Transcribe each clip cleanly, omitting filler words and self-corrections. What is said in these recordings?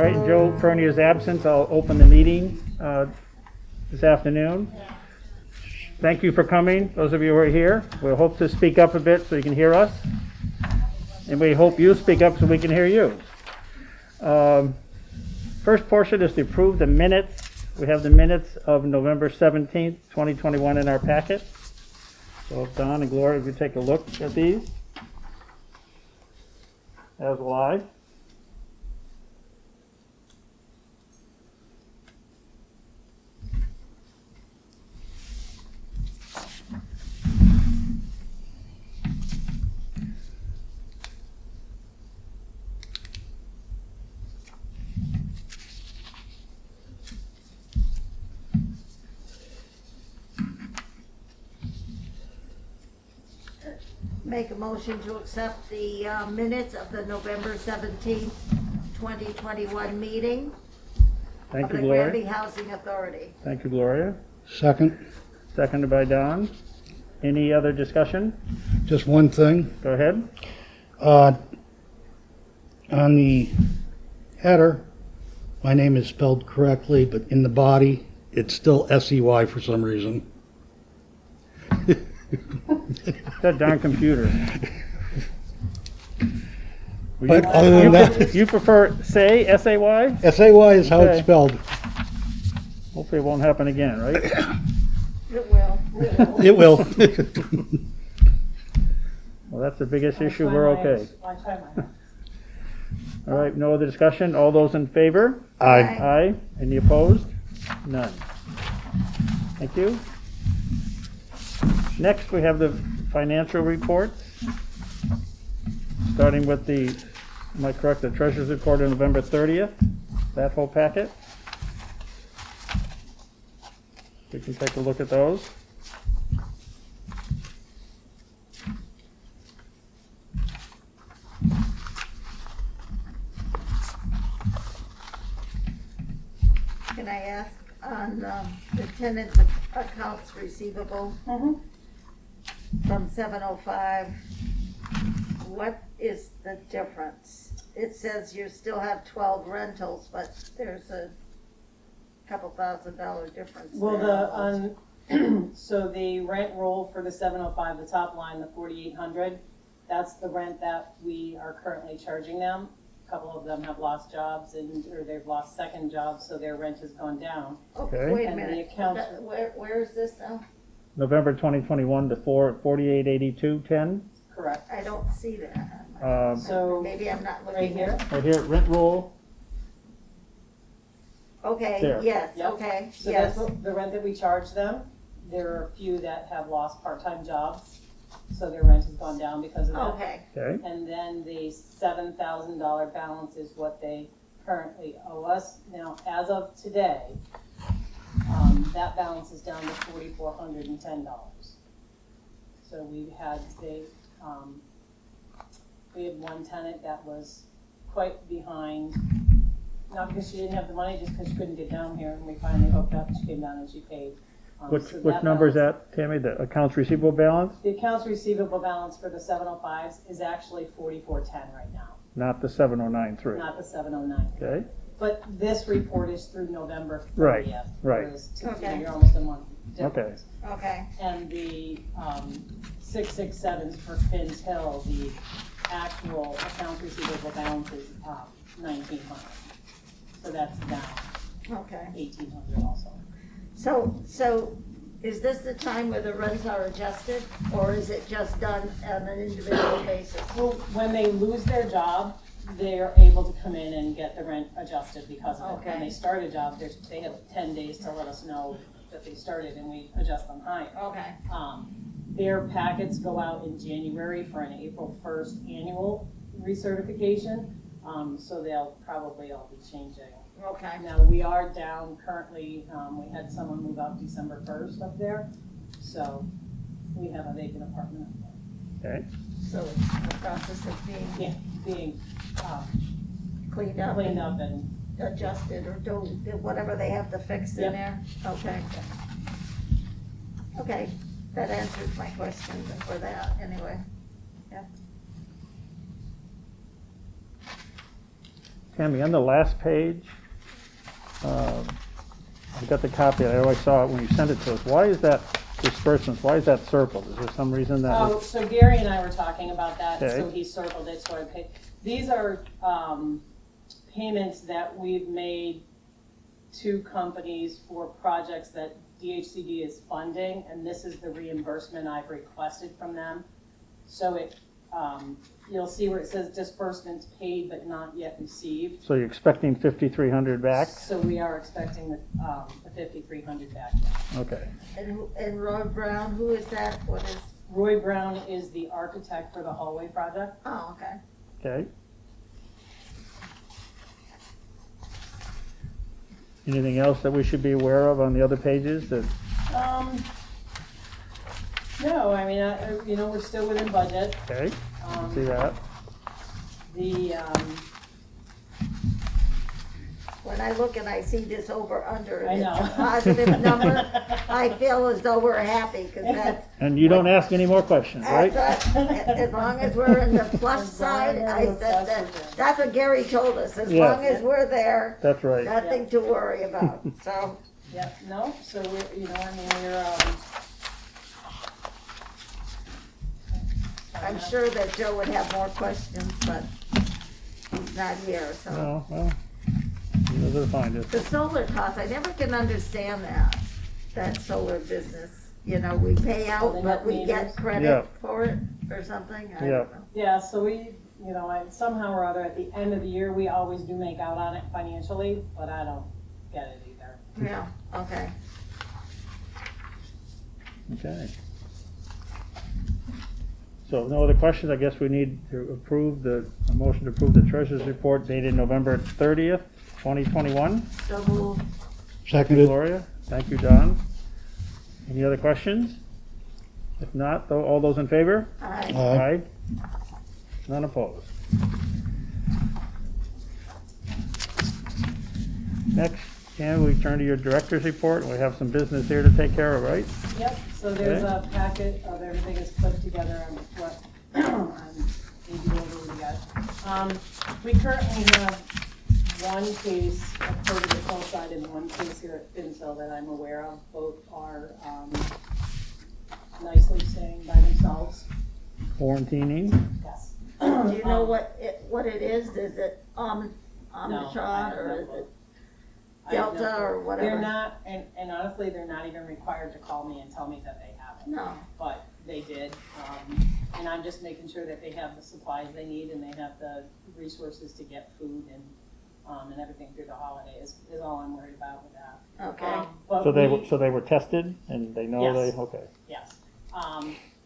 right, in Joe Fernier's absence, I'll open the meeting this afternoon. Thank you for coming, those of you who are here. We hope to speak up a bit so you can hear us. And we hope you speak up so we can hear you. First portion is to approve the minutes. We have the minutes of November 17th, 2021 in our packet. So Don and Gloria, if you take a look at these. As will I. Make a motion to accept the minutes of the November 17th, 2021 meeting Thank of you, the Gloria. Granby Housing Authority. Thank you, Gloria. Second. Seconded by Don. Any other discussion? Just one thing. Go ahead. On the header, my name is spelled correctly, but in the body, it's still SEY for some reason. That darn computer. But other than that, You prefer say, S-A-Y? SAY is how Okay. it's spelled. Hopefully it won't happen again, right? It will. It will. Well, that's the biggest issue, we're okay. I try my All right, no other discussion? All those in favor? Aye. Aye. Any opposed? None. Thank you. Next, we have the financial reports. Starting with the, am I correct, the treasurer's report on November 30th? That whole packet? We can take a look at those. Can I ask on the tenant accounts receivable from 705, what is the difference? It says you still have 12 rentals, but there's a couple $1,000 difference Well, there. so the rent roll for the 705, the top line, the 4,800, that's the rent that we are currently charging them. A couple of them have lost jobs or they've lost second jobs, so their rent has gone down. Okay. Wait a And the minute, accounts- where is this now? November 2021 to 4882.10. Correct. I don't see that. So Maybe I'm not right looking here, at. Right here, rent roll. Okay, There. yes, Yep. okay, so yes. that's the rent that we charge them. There are a few that have lost part-time jobs, so their rent has gone down because of that. Okay, Okay. And then the $7,000 balance is what they currently owe us. Now, as of today, that balance is down to $4,410. So we had one tenant that was quite behind, not because she didn't have the money, just because she couldn't get down here, and we finally hooked up, and she came down and she paid. Which So number is balance- that, Tammy? The accounts receivable balance? The accounts receivable balance for the 705s is actually $4,410 right now, Not the 7093. not the 709. Okay. But this report is through November 30th. Right, right. Whereas Okay. you're almost a month difference. okay. And the 667s for Finn's Hill, the actual accounts receivable balance is 1,900. So that's down Okay. 1,800 also. So is this the time where the rents are adjusted, or is it just done on an individual basis? Well, when they lose their job, they're able to come in and get the rent adjusted because of it. When Okay. they start a job, they have 10 days to let us know that they started and we adjust them higher. Okay, Their packets go out in January for an April 1st annual recertification, so they'll probably all be changing. okay, Now, we are down currently, we had someone move out December 1st up there, so we have a vacant apartment up there. Okay. so it's in the process of being Being cleaned up cleaned and up and, adjusted, or do whatever they have to fix in Yep. there? Okay. Okay, that answers my question for that, anyway. Tammy, on the last page, I got the copy, I always saw it when you sent it to us. Why is that disbursements, why is that circled? Is there some reason that? Oh, so Gary and I were talking about that, Okay. so he circled it, so I paid. These are, payments that we've made to companies for projects that DHCD is funding, and this is the reimbursement I've requested from them. So it, you'll see where it says disbursements paid but not yet received. So you're expecting 5,300 back? So we are expecting the 5,300 back. Okay. And Roy Brown, who is that? What is? Roy Brown is the architect for the hallway project. Oh, okay. Okay. Anything else that we should be aware of on the other pages that? No, I mean, you know, we're still within budget. Okay, see that? The, When I look and I see this over under I and it's know. a positive number, I feel as though we're happy, because that's, And you don't ask any more questions, right? as long as we're in the plus As long side, as I we're in the said plus, that, we're good. that's what Gary told us, as Yeah. long as we're there, That's right. nothing to worry about, so. yeah, no, so we're, you know, I mean, we're, I'm sure that Joe would have more questions, but he's not here, so. No, well, he knows where to find us. The solar costs, I never can understand that solar business. You know, we pay out, The but net we get meters? Yeah. credit for it or something, I Yeah. don't know. yeah, so we, you know, somehow or other, at the end of the year, we always do make out on it financially, but I don't get it either. Yeah, okay. Okay. So no other questions, I guess we need to approve a motion to approve the treasurer's report dated November 30th, 2021. So move. Seconded. Gloria, thank you, Don. Any other questions? If not, though, all those in favor? Aye. Aye. None opposed. Next, Ken, we turn to your director's report. We have some business here to take care of, right? Yep, so there's Okay. a packet of everything is put together and what, need to go over with you guys. We currently have one case of COVID hillside and one case here at Finsville that I'm aware of. Both are, nicely staying by themselves. Quarantining. Yes. Do you know what it is? Is it No, I Omicron have or no is clue. it I have no Delta clue. or whatever? They're not, and honestly, they're not even required to call me and tell me that they have it. No. But they did, and I'm just making sure that they have the supplies they need and they have the resources to get food and everything through the holidays is all I'm worried about with that. Okay. But So we- they were tested and they know Yes. okay. Yes.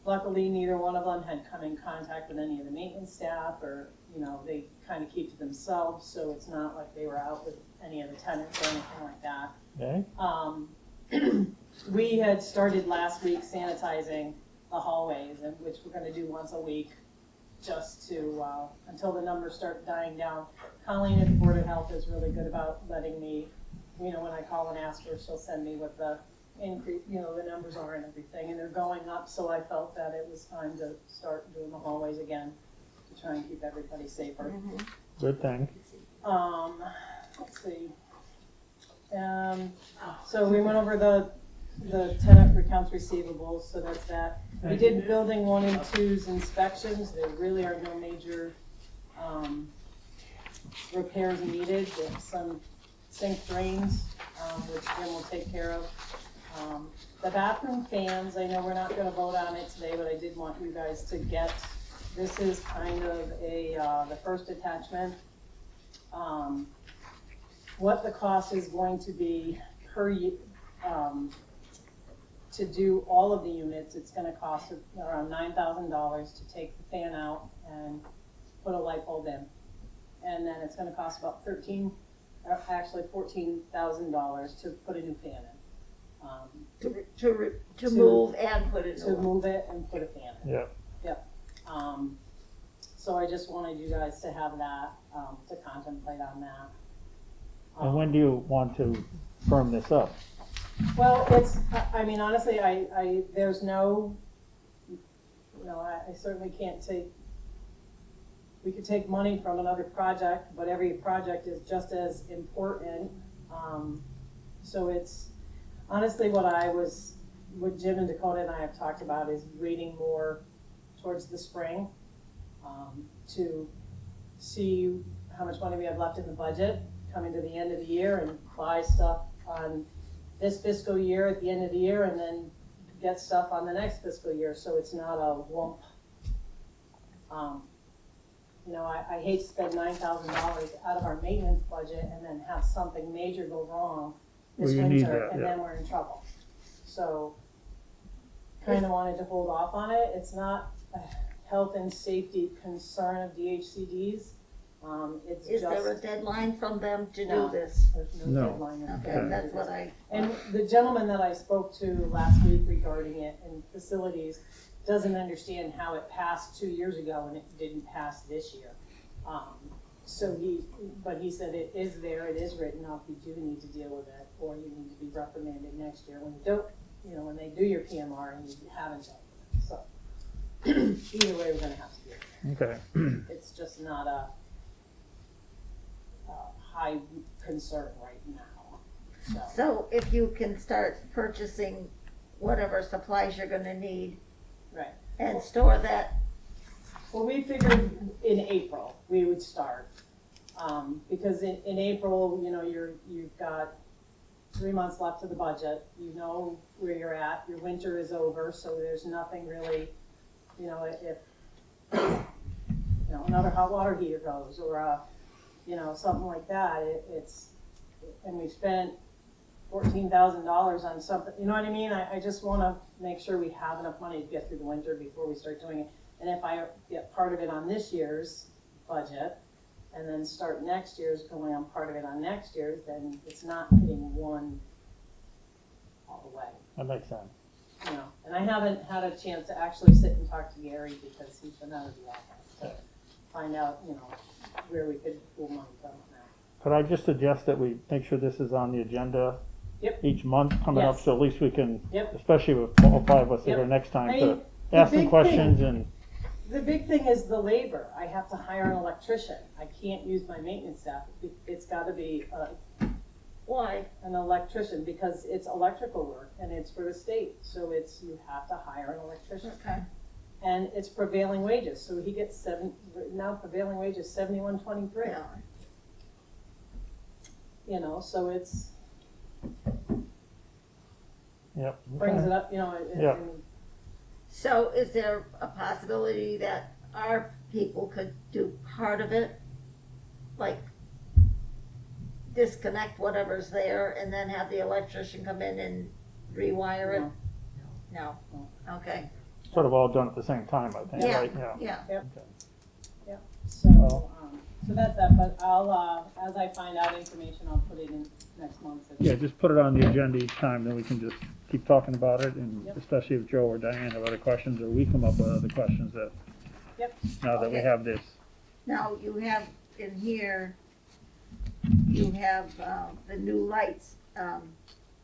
Luckily, neither one of them had come in contact with any of the maintenance staff or, you know, they kind of keep to themselves, so it's not like they were out with any of the tenants or anything like that. Okay, We had started last week sanitizing the hallways, and which we're gonna do once a week, just to, until the numbers start dying down. Colleen at the Board of Health is really good about letting me, you know, when I call and ask her, she'll send me what the increase, you know, the numbers are and everything, and they're going up, so I felt that it was time to start doing the hallways again, to try and keep everybody safer. good thing. Let's see. So we went over the tenant accounts receivables, so that's that. We did building 1 and 2's inspections. There really are no major, repairs needed. There's some sink drains, which Jim will take care of. The bathroom fans, I know we're not gonna vote on it today, but I did want you guys to get, this is kind of the first attachment. What the cost is going to be per, to do all of the units, it's gonna cost around $9,000 to take the fan out and put a light bulb in. And then it's gonna cost about $14,000 to put a new fan in. To move and put it To in. move it and put a fan in. Yeah. Yep. So I just wanted you guys to have that, to contemplate on that. And when do you want to firm this up? Well, it's, I mean, honestly, there's no, you know, I certainly can't take we could take money from another project, but every project is just as important. So it's, honestly, what Jim and Dakota and I have talked about is waiting more towards the spring, to see how much money we have left in the budget, coming to the end of the year and buy stuff on this fiscal year at the end of the year, and then get stuff on the next fiscal year, so it's not a lump. You know, I hate to spend $9,000 out of our maintenance budget and then have something major go wrong this Well, you need winter, that, and yeah. then we're in trouble. So, kinda wanted to hold off on it. It's not a health and safety concern of DHCD's. It's Is just. there a deadline from them to No. do this? There's no No. deadline. Okay, that's what I, And the gentleman that I spoke to last week regarding it in facilities doesn't understand how it passed 2 years ago and it didn't pass this year. But he said it is there, it is written up, you do need to deal with it, or you need to be reprimanded next year when you don't, you know, when they do your PMR and you haven't dealt with it, so. Either way, we're gonna have to do it. Okay. It's just not a high concern right now, so. so if you can start purchasing whatever supplies you're gonna need Right. and store that, Well, we figured in April we would start, because in April, you know, you've got 3 months left of the budget. You know where you're at. Your winter is over, so there's nothing really, you know, if you know another hot water heater goes or you know, something like that. And we spent $14,000 on something. You know what I mean? I just want to make sure we have enough money to get through the winter before we start doing it. And if I get part of it on this year's budget, and then start next year's going on part of it on next year's, then it's not hitting one all the way, That makes sense. you know. And I haven't had a chance to actually sit and talk to Gary because he's been out of the office to find out, you know, where we could pull money from now. Could I just suggest that we make sure this is on the agenda Yep. each month coming up, Yes. so at least we can, Yep. especially with all five of us Yep. here next time, I to mean, ask the some big questions thing- and, The big thing is the labor. I have to hire an electrician. I can't use my maintenance staff. It's gotta be why? an electrician because it's electrical work and it's for the state. So you have to hire an electrician. Okay. And it's prevailing wages. So he gets now prevailing wages $71.23. Yeah. You know, so it's, yep. brings it up, you know, Yeah. and So is there a possibility that our people could do part of it? Like disconnect whatever's there and then have the electrician come in and rewire it? No. Okay. Sort of all done at the same time, I think, Yeah. right? Yeah. Yeah. so that's that. But I'll, as I find out information, I'll put it in next month. Yeah, just put it on the agenda each time, then we can just keep talking about it, and Yep. especially if Joe or Diane have other questions, or we come up with other questions that, Yep. now that we Okay. have this. Now, you have in here, you have, the new lights,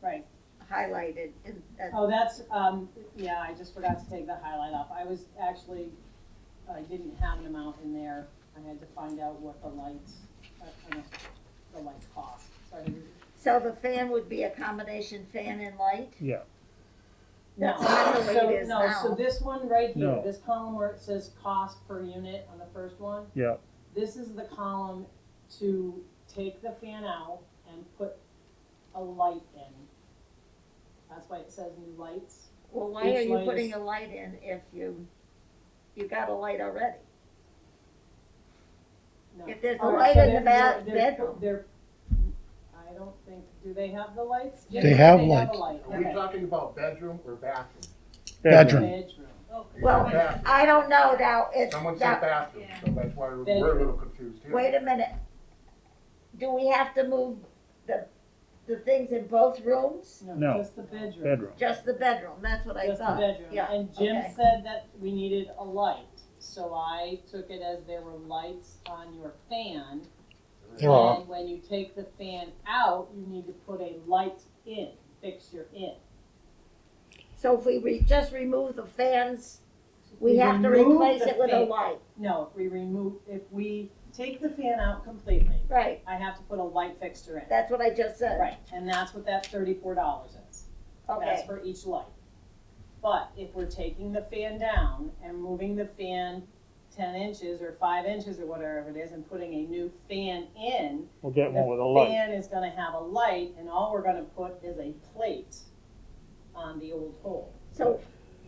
Right. highlighted in, Oh, that's, yeah, I just forgot to take the highlight off. I didn't have an amount in there. I had to find out what the lights cost. So I didn't, so the fan would be a combination fan and light? Yeah, That's not the way it is No, now. so this one right here, No. this column where it says cost per unit on the first one, yeah, this is the column to take the fan out and put a light in. That's why it says new lights. Well, why are Each you light putting is- a light in if you got a light already? No. If there's a All light so in the they're- bedroom. I don't think, do they have the lights? They have a lights. light, Are we okay. talking about bedroom or bathroom? Bedroom. Bedroom. Well, Bathroom. I don't know now, it's, Someone now, said bathroom, so that's why we're a Bedroom. little confused here. wait a minute. Do we have to move the things in both rooms? No. Just the bedroom. bedroom. Just the bedroom, that's what I Just the thought. bedroom. Yeah, And Jim okay. said that we needed a light, so I took it as there were lights on your fan. There are. And when you take the fan out, you need to put a light in, fixture in. So if we just remove the fans We have to remove replace the it with a fan. light, No, if we take the fan out completely, right, I have to put a light fixture in. that's what I just said. Right, and that's what that $34 is. That's Okay, for each light. But if we're taking the fan down and moving the fan 10 inches or 5 inches or whatever it is and putting a new fan in, We'll get one with a the light. fan is gonna have a light and all we're gonna put is a plate on the old pole. so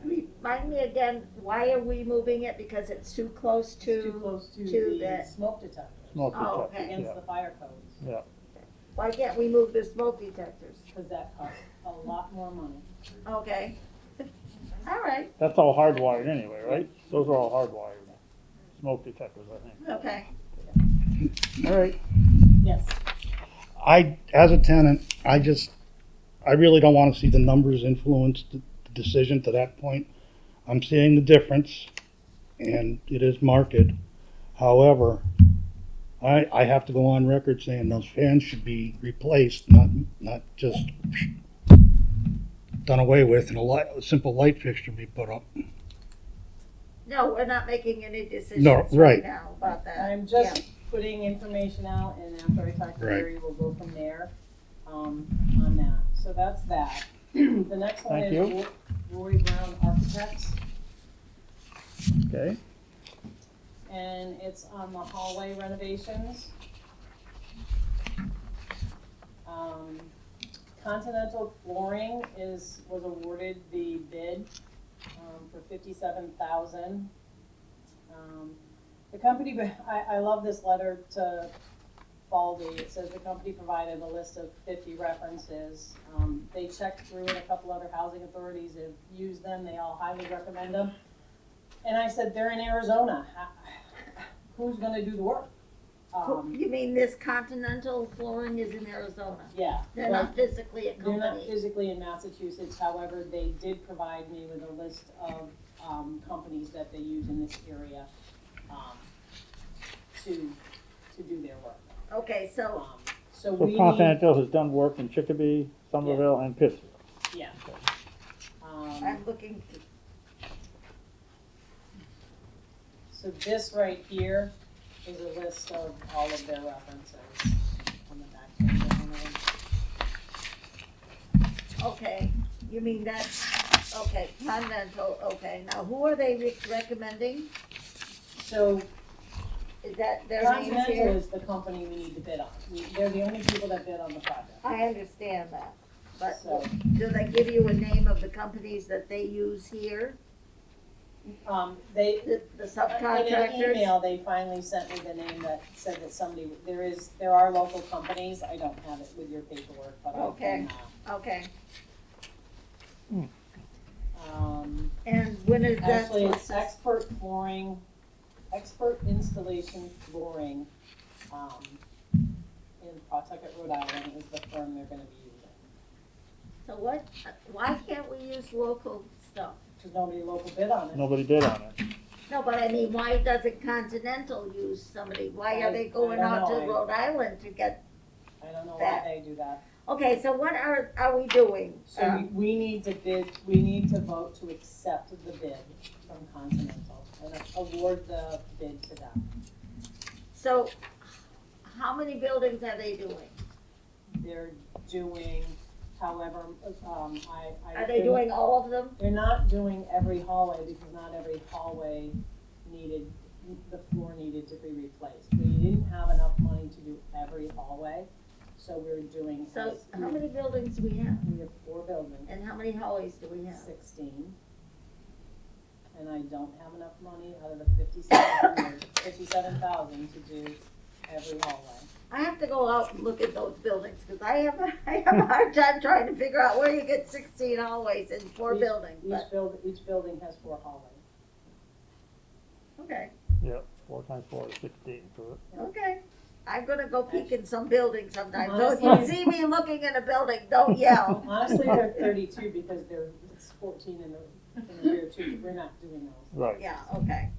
remind me again, why are we moving it? Because it's too close It's too to, close to to the the- smoke detectors. Smoke Oh, detector, okay. Against the fire codes, yeah. why can't we move the smoke detectors? because that costs a lot more money. Okay, all right, That's all hardwired anyway, right? Those are all hardwired. Smoke detectors, I think. okay. All right. Yes, As a tenant, I really don't want to see the numbers influence the decision to that point. I'm seeing the difference, and it is marked. However, I have to go on record saying those fans should be replaced, not just done away with, and a simple light fixture be put up. No, we're not making any decisions No, right right. now about that. I'm just putting information out and after I talk to Right. Gary, we'll go from there, on that. So that's that. The next one Thank is you. Roy Brown Architects. Okay. And it's on the hallway renovations. Continental Flooring was awarded the bid, for $57,000. The company, I love this letter to Baldy. It says the company provided a list of 50 references. They checked through and a couple other housing authorities have used them. They all highly recommend them. And I said, they're in Arizona. Who's gonna do the work? You mean this Continental Flooring is in Arizona? Yeah. They're but not physically a They're not company? physically in Massachusetts, however, they did provide me with a list of, companies that they use in this area, to do their work. Okay, so, So So we need, Continental has done work in Chicopee, Somerville, and Pittsfield. yeah. I'm looking, So this right here is a list of all of their references on the back page. I don't know. okay, you mean that's, okay, Continental, okay, now who are they recommending? So Is that their names Continental here? is the company we need to bid on. They're the only people that bid on the project. I understand that, but So, do they give you a name of the companies that they use here? they, The in an subcontractors? email, they finally sent me the name that said that somebody, there are local companies, I don't have it with your paperwork, but I Okay. can, Okay, and and when is that actually, supposed it's to? expert installation flooring, in Pawtucket, Rhode Island is the firm they're gonna be using. So what, why can't we use local stuff? Cause nobody local bid on it. Nobody bid on it. No, but I mean, why doesn't Continental use somebody? Why are they going I don't out to know. Rhode Island to get, I don't know that. why they do that. okay, so what are we doing? So we need to bid, we need to vote to accept the bid from Continental and award the bid to them. So, how many buildings are they doing? They're doing, however, Are they doing all of them? They're not doing every hallway because not every hallway needed, the floor needed to be replaced. We didn't have enough money to do every hallway, so we're doing. So, how many buildings do we have? We have 4 buildings, And how many hallways do we have? 16. And I don't have enough money out of the 57,000 to do every hallway. I have to go out and look at those buildings, cause I have a hard time trying to figure out where you get 16 hallways in 4 buildings, but, Each building has 4 hallways. okay, Yeah, 4 times 4 is 16, so okay. I'm gonna go peek in some buildings sometime, so if you Honestly- see me looking in a building, don't yell. Honestly, they're 32 because it's 14 in the rear too, we're not doing those. right. Yeah, okay,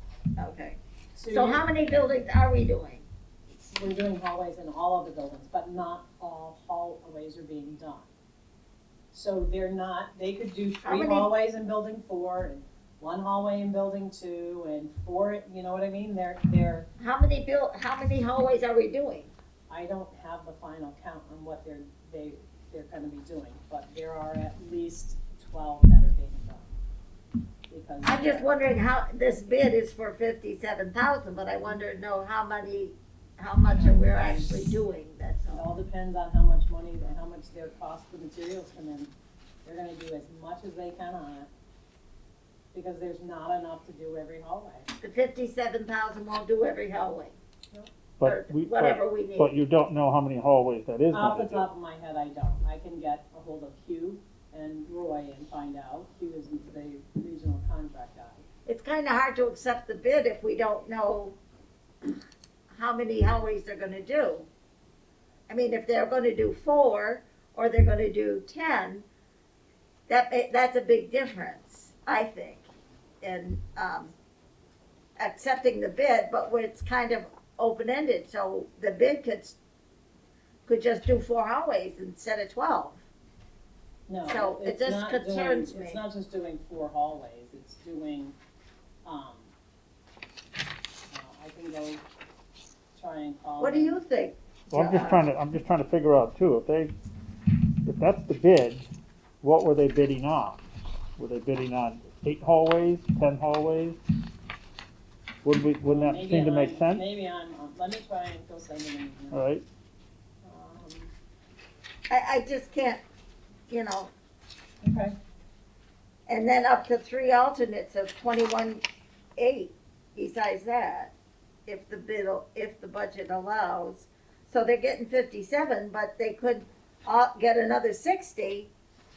okay. So you- how many buildings are we doing? We're doing hallways in all of the buildings, but not all hallways are being done. So they could do How 3 many- hallways in building 4 and one hallway in building 2 and 4, you know what I mean? How many hallways are we doing? I don't have the final count on what they're gonna be doing, but there are at least 12 that are being done. Because I'm just wondering how, this bid is for 57,000, but I wonder to know how much are we actually doing, that's it all. all depends on how much money and how much their cost of materials come in. They're gonna do as much as they can on it, because there's not enough to do every hallway. The 57,000 won't do every hallway, or But whatever we need. but you don't know how many hallways that is Off going the to do. top of my head, I don't. I can get a hold of Hugh and Roy and find out. Hugh is the regional contract guy. It's kinda hard to accept the bid if we don't know how many hallways they're gonna do. I mean, if they're gonna do 4, or they're gonna do 10, that's a big difference, I think, in, accepting the bid, but where it's kind of open-ended, so the bid could just do 4 hallways instead of 12. No, So it it's just not concerns doing, me. it's not just doing 4 hallways, it's doing, I can go try and call What do them. you think? Well, I'm just trying to figure out too, if that's the bid, what were they bidding on? Were they bidding on 8 hallways, 10 hallways? Wouldn't that Maybe seem to make I'm- sense? Maybe let me try and go send them an email. All right, I just can't, you know, Okay. and then up to 3 alternates of 21,800 besides that, if the budget allows. So they're getting 57, but they could get another 60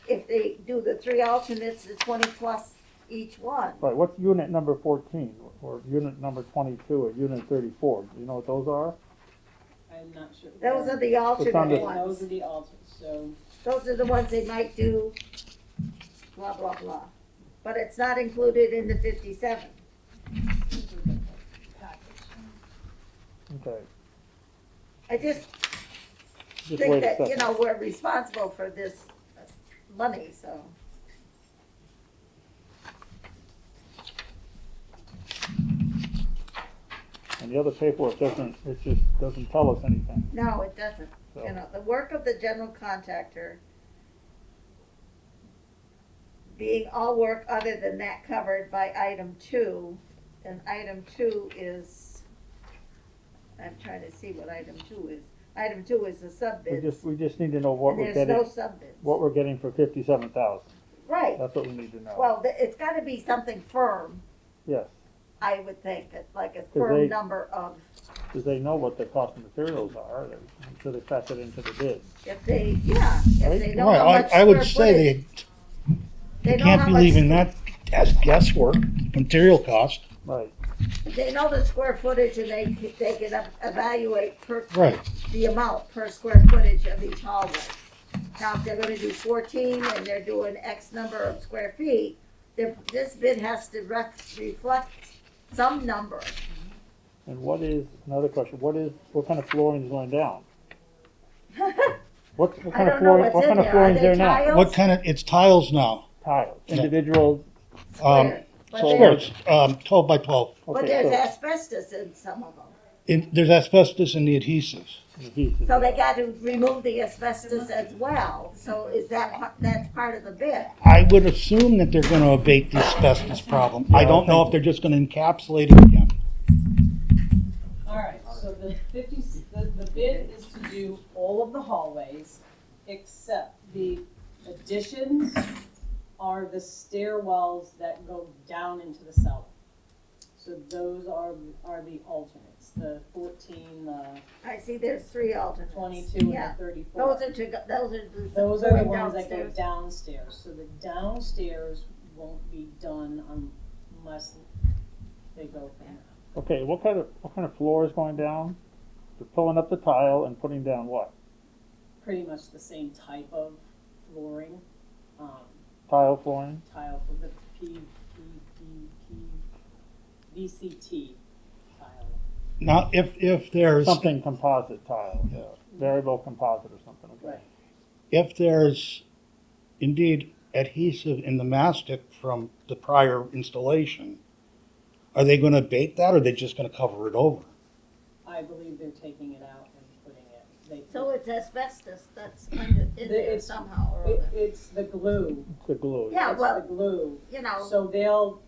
if they do the 3 alternates, the 20 plus each one. right, what's unit number 14, or unit number 22, or unit 34, do you know what those are? I'm not sure. Those are the on alternate the- Those ones. are the alternates, so, Those are the ones they might do, blah, blah, blah. But it's not included in the 57. package. Okay, I just just think wait a that, second. you know, we're responsible for this money, so. And the other paperwork doesn't tell us anything, No, it doesn't. so. You know, the work of the general contractor being all work other than that covered by item 2, and item 2 is, I'm trying to see what item 2 is. Item 2 is the sub bids, We just need to know what and we're there's no getting, sub bids. what we're getting for 57,000, Right, that's what we need to know. well, it's gotta be something firm, Yes, I would think, it's like a they- firm number of, because they know what the cost of materials are, so they factor it into the bid. if they know how Right, much I would square say footage. they know can't how be much leaving square- that as guesswork, material cost. Right, They know the square footage and they can evaluate Right. the amount per square footage of each hallway. Now, if they're gonna do 14 and they're doing X number of square feet, this bid has to reflect some number. and another question, what kind of flooring is going down? What I kind of don't know flooring, what's what in kind of there. Are flooring's they there now? tiles? What kind of, it's tiles now. Tiles, Yeah. individual, Um, But So- there's- squares, 12 by 12. But okay, there's so, asbestos in some of them. There's asbestos in the adhesives. adhesive. So they got to remove the asbestos as well. So is that's part of the bid? I would assume that they're gonna abate the asbestos problem. I Yeah, I don't know think- if they're just gonna encapsulate it again. All right, so the bid is to do all of the hallways, except the additions are the stairwells that go down into the cellar. So those are the alternates, the 14, the I see there's 3 alternates. 22, and the Yeah. 34. Those are the Those are the going ones that go downstairs. downstairs, so the downstairs won't be done unless they go from there. Okay, what kind of floor is going down? They're pulling up the tile and putting down what? Pretty much the same type of flooring, Tile flooring? tile for the VCT tile. Now, if there's, Something composite tile, variable composite or something, okay. Right. if there's indeed adhesive in the mastic from the prior installation, are they gonna bake that, or are they just gonna cover it over? I believe they're taking it out and putting it, So it's asbestos that's in there It's- somehow or other. it's the glue. It's the glue. Yeah, It's well, the glue. you know, So they will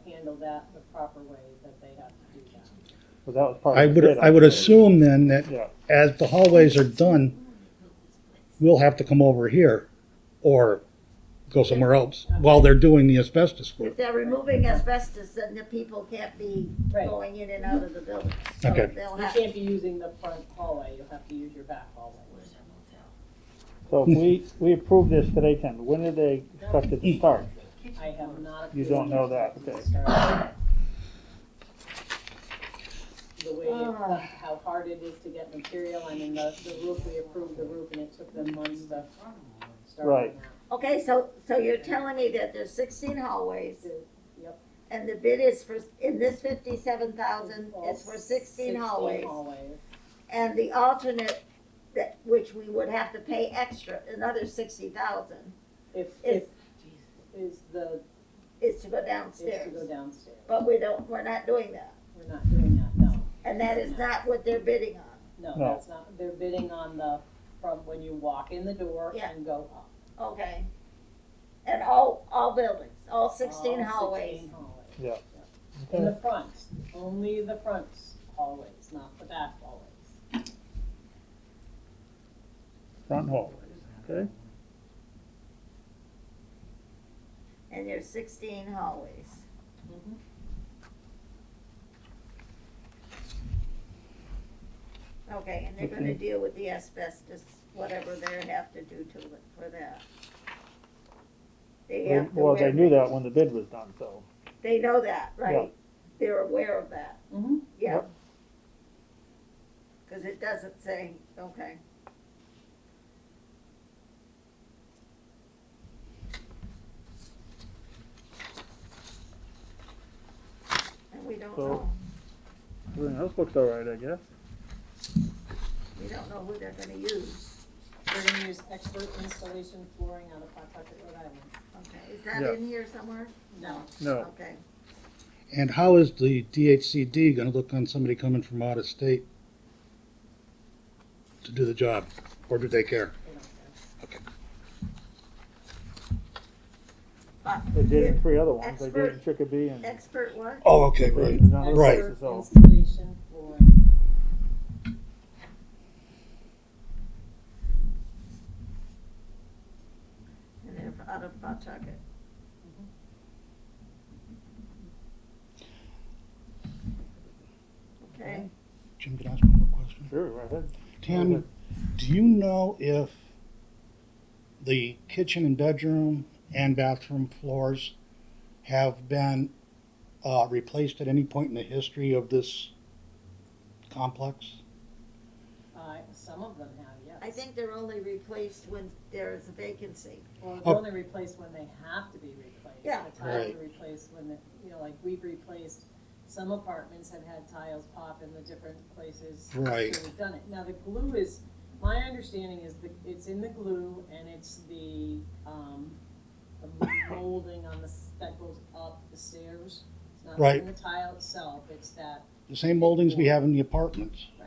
handle that the proper way that they have to do that. So that was part I of the would, bid, I would believe. assume then that Yeah, as the hallways are done, we'll have to come over here or go somewhere else while they're doing the asbestos work. if they're removing asbestos, then the people can't be Right. going in and out of the building. So Okay. they'll You have, can't be using the front hallway, you'll have to use your back hallway. so if we approve this today, Tim, when are they expected to start? I have not. You don't know that, okay. The way, how hard it is to get material, I mean, the roof, we approved the roof and it took them months to start Right. on that. okay, so you're telling me that there's 16 hallways Yep. and the bid is for, in this 57,000, it's for 16 hallways. And the alternate, that, which we would have to pay extra, another 60,000, If, Is- is the, is to go is to downstairs. go downstairs. But we're not doing that. We're not doing that, no. And that is not what they're bidding on. No, No. that's not, they're bidding on the, from when you walk in the door Yeah. and go up. Okay. And all buildings, all 16 All hallways. 16 hallways. Yeah. In the Okay. front, only the front hallways, not the back hallways. Front hallways, okay? And there's 16 hallways. Mhm. Okay, and they're gonna deal with the asbestos, whatever they have to do to it for that. They have to Well, they wear- knew that when the bid was done, so. They know that, right? They're aware of that, Mhm. yeah. Yep. Cause it doesn't say, okay. And we don't So- know, Everything else looks all right, I guess. we don't know who they're gonna use. They're gonna use expert installation flooring out of Pawtucket, Rhode Island. Okay, is that Yeah. in here somewhere? No. No, Okay, And how is the DHCD gonna look on somebody coming from out of state to do the job? Or do they care? They don't care. but they did in 3 other ones, they did it in Expert- Chicopee and. expert what? Oh, okay, they right. did it on Right. places, so. Installation flooring. And they're out of Pawtucket. Okay, Jim, can I ask one more question? Sure, right ahead. Tammy, do you know if the kitchen and bedroom and bathroom floors have been replaced at any point in the history of this complex? Some of them have, yes. I think they're only replaced when there is a vacancy. Well, Oh. they're only replaced when they have to be replaced. Yeah. The tiles Right. are replaced when, like, we've replaced, some apartments have had tiles pop in the different places. Right. So we've done it. Now, the glue is, my understanding is it's in the glue and it's the molding on that goes up the stairs. It's not Right. in the tile itself, it's that, The same moldings we have in the apartments? right.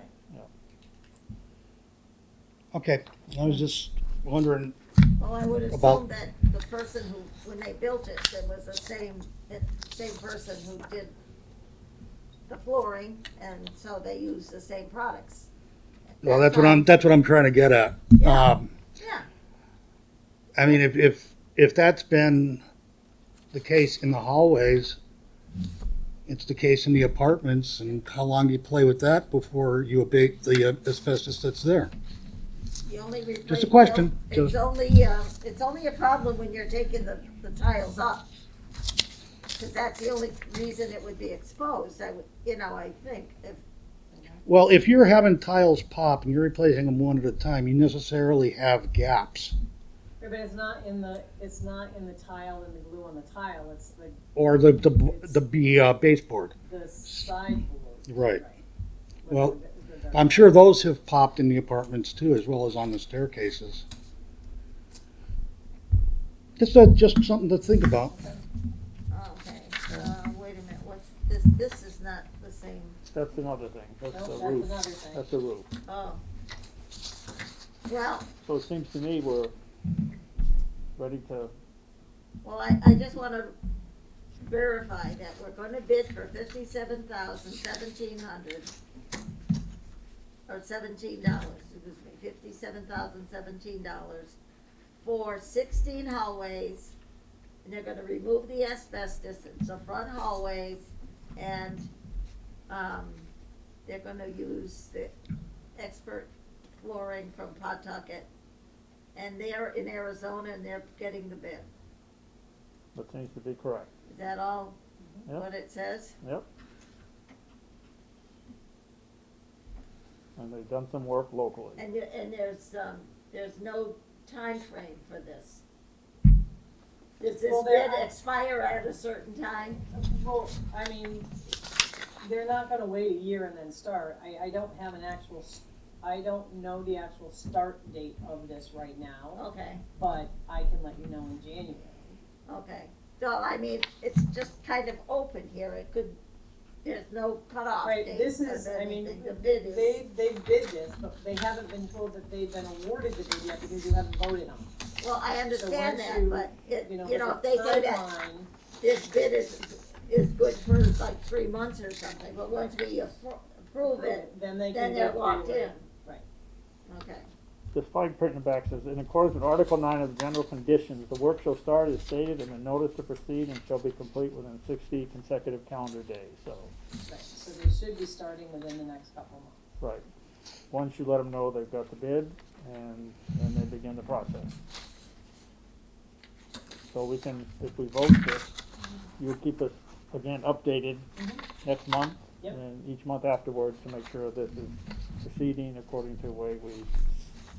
Okay, I was just wondering, Well, I would About- assume that the person who, when they built it, there was the same person who did the flooring, and so they used the same products. well, that's what I'm trying to get at. Yeah. Yeah, I mean, if that's been the case in the hallways, it's the case in the apartments, and how long do you play with that before you abate the asbestos that's there? you only replace. Just a question, It's just- only a problem when you're taking the tiles up. Cause that's the only reason it would be exposed, I think, if, Well, if you're having tiles pop and you're replacing them one at a time, you necessarily have gaps. Yeah, but it's not in the tile and the glue on the tile, it's Or the baseboard. the sideboard. Right. Whether Well, the- I'm sure those have popped in the apartments too, as well as on the staircases. just something to think about. Okay, wait a minute, what's this, this is not the same, That's another thing, that's Nope, the that's roof, another thing. that's the roof. oh. Well, So it seems to me we're ready to, well, I just wanna verify that we're gonna bid for $57,1700. Or $17, excuse me, $57,017 for 16 hallways. And they're gonna remove the asbestos in the front hallways, and, they're gonna use the expert flooring from Pawtucket. And they're in Arizona and they're getting the bid. that seems to be correct. Is that all Yep. what it says? Yep. And they've done some work locally. And there's no time frame for this. Does this Well, bid expire at a certain time? Well, I mean, they're not gonna wait a year and then start. I don't have an actual, I don't know the actual start date of this right now, Okay, but I can let you know in January. okay. So, I mean, it's just kind of open here. It could, there's no cutoff Right, date this of is, I mean, anything. The bid is, they bid this, but they haven't been told that they've been awarded the bid yet because you haven't voted on it. well, I understand once that, you, but it, You know, you know, if there's they a say that timeline. this bid is good for like 3 months or something, but once we approve it, Then they then can they're go locked through in. it. Right. The Okay. flag print in the back says, in accordance with Article 9 of the general conditions, the work shall start as stated in the notice to proceed and shall be complete within 60 consecutive calendar days, so, Right, so they should be starting within the next couple of months. right. Once you let them know they've got the bid, and then they begin the process. So we can, if we vote this, you'll keep us, again, updated next month, Yep. and each month afterwards to make sure this is proceeding according to the way we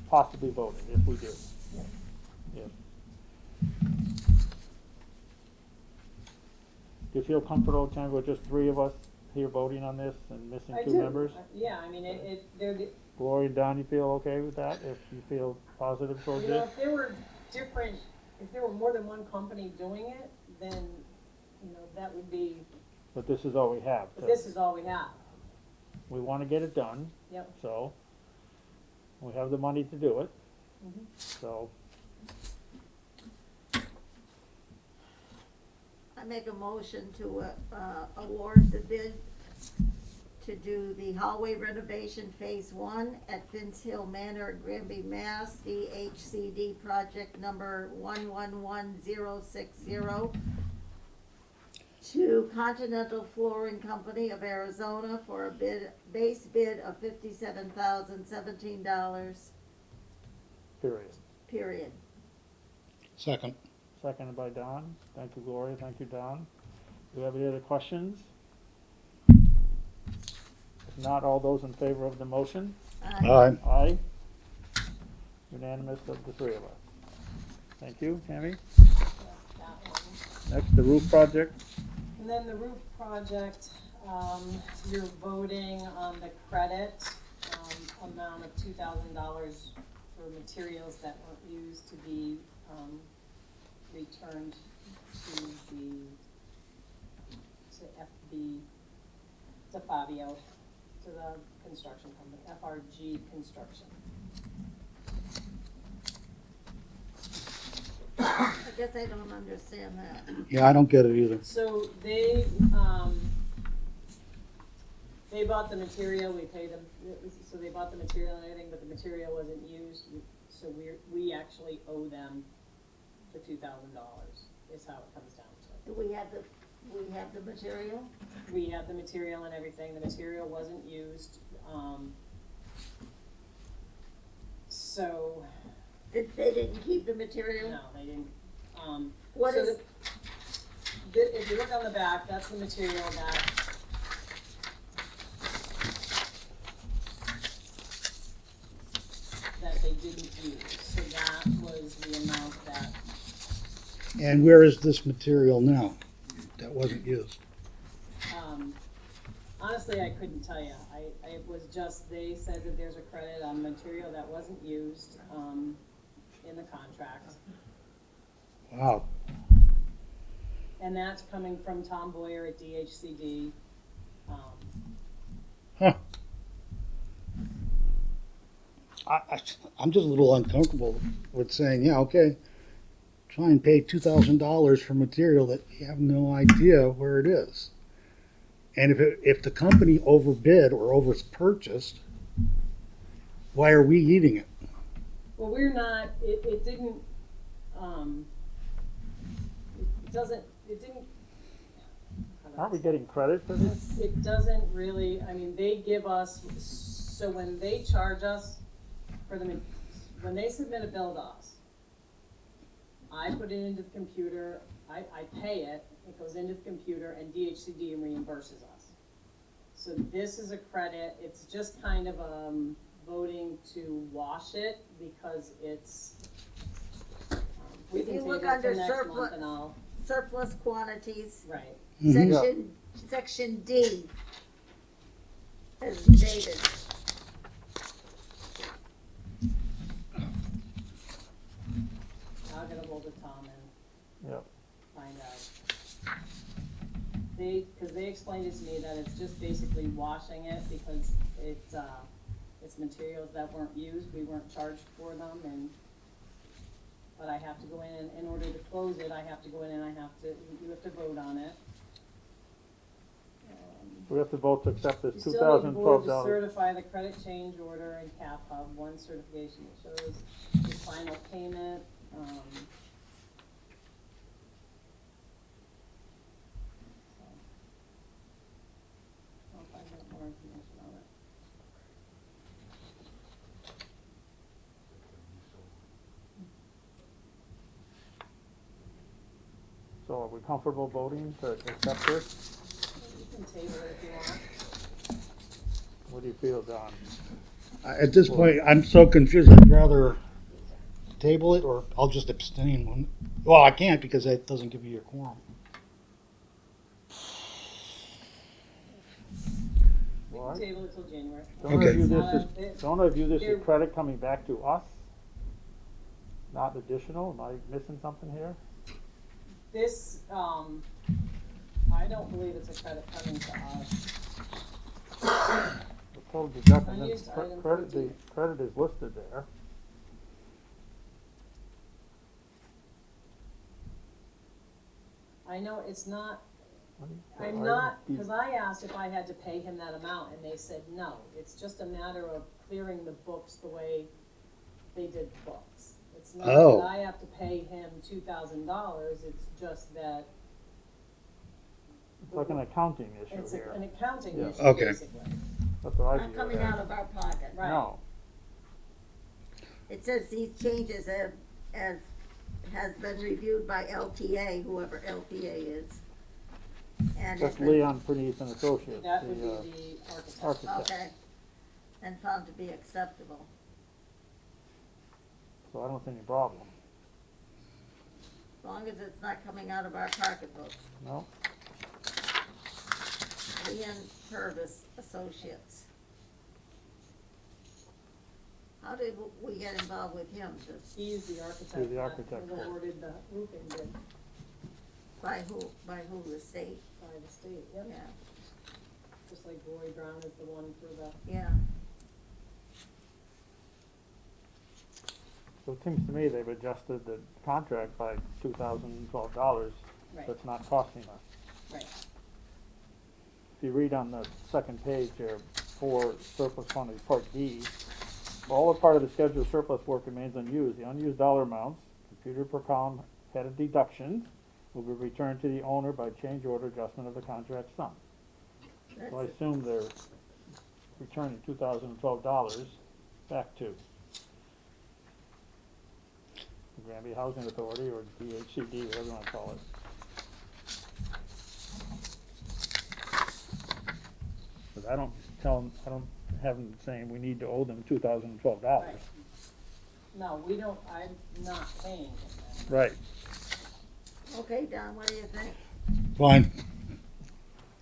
possibly voted, if we do. Yep. Yep. Do you feel comfortable, Ken, with just 3 of us here voting on this and missing I 2 do. members? Yeah, I mean, they're the, Gloria and Don, you feel okay with that, if you feel positive towards you know, it? if there were different, if there were more than one company doing it, then, you know, that would be, But this is all we have, but so this is all we have. we wanna get it done, Yep. so we have the money to do it, Mhm. so I make a motion to, award the bid to do the hallway renovation phase 1 at Finns Hill Manor, Granby, Mass. DHCD project number 111060 to Continental Flooring Company of Arizona for a base bid of $57,017, period. period. Second. Seconded by Don. Thank you, Gloria. Thank you, Don. Do you have any other questions? If not, all those in favor of the motion? Aye. Aye. Unanimous of the 3 of us. Thank you, Tammy. That one. Next, the roof project. And then the roof project, you're voting on the credit, amount of $2,000 for materials that weren't used to be, returned to Fabio, to the construction company, FRG Construction. I guess I don't understand that. Yeah, I don't get it either. So they bought the material, we paid them, so they bought the material and everything, but the material wasn't used, so we actually owe them the $2,000, is how it comes down to Do we have the material? it. We had the material and everything, the material wasn't used, so, They didn't keep the material? no, they didn't, What so is, if you look on the back, that's the material that they didn't use, so that was the amount that, And where is this material now that wasn't used? honestly, I couldn't tell you. It was just, they said that there's a credit on material that wasn't used, in the contract. Wow. And that's coming from Tom Boyer at DHCD. Huh. I'm just a little uncomfortable with saying, yeah, okay, try and pay $2,000 for material that you have no idea where it is. And if the company overbid or overpurchased, why are we eating it? Well, we're not, it didn't, it didn't. Aren't we getting credit for this? It doesn't really, I mean, they give us, so when they charge us for when they submit a bill to us, I put it into the computer, I pay it, it goes into the computer, and DHCD reimburses us. So this is a credit, it's just kind of, voting to wash it, because it's, we If can you table it look till under next surplus- month and I'll, Surplus quantities, right. section, section D is dated. I'll get a hold of Tom and Yep. find out. Cause they explained it to me that it's just basically washing it, because it's materials that weren't used, we weren't charged for them, but I have to go in order to close it, I have to go in and you have to vote on it. We have to vote to accept this You two still need the thousand board twelve to dollars. certify the credit change order and cap hub, one certification that shows the final payment, I'll find out more information on it. So are we comfortable voting to accept this? You can table it if you want. What do you feel, Don? At this point, I'm so confused, I'd rather table it, or I'll just abstain. Well, I can't because that doesn't give you your quorum. We All can right. table it till January. Okay. Don't I view this They're- as credit coming back to us? Not additional? Am I missing something here? This, I don't believe it's a credit coming to us. The total deduction, Unused the item credit, the 14. credit is listed there. I know it's not, What I'm item not, D? because I asked if I had to pay him that amount, and they said no. It's just a matter of clearing the books the way they did the books. It's not Oh. that I have to pay him $2,000, it's just that It's like an accounting issue it's here. an accounting Yeah. issue, Okay. basically. That's what I Not view coming it as. out of our pocket. Right. No, It says these changes has been reviewed by LTA, whoever LTA is. And that's it's been- Leon Pernice and Associates, That would the, be the architect. architect. Okay, and found to be acceptable. So I don't see any problem. As long as it's not coming out of our pocketbooks. No, Leon Purvis Associates. How did we get involved with him? Just He's the architect. He's the that architect. was awarded the roofing bid by who, the state? by the state, yep. Yeah, Just like Roy Brown is the one for the, yeah. so it seems to me they've adjusted the contract by $2,012. right, That's not costing us. right. If you read on the second page there, for surplus quantity, part D, all or part of the scheduled surplus work remains unused. The unused dollar amounts, computed per column headed deductions, will be returned to the owner by change order adjustment of the contract sum. That's So I it. assume they're returning $2,012 back to the Granby Housing Authority or DHCD, whatever you wanna call it. Cause I don't have them saying we need to owe them $2,012. Right. No, we don't, I'm not paying him that. Right. Okay, Don, what do you think? Fine.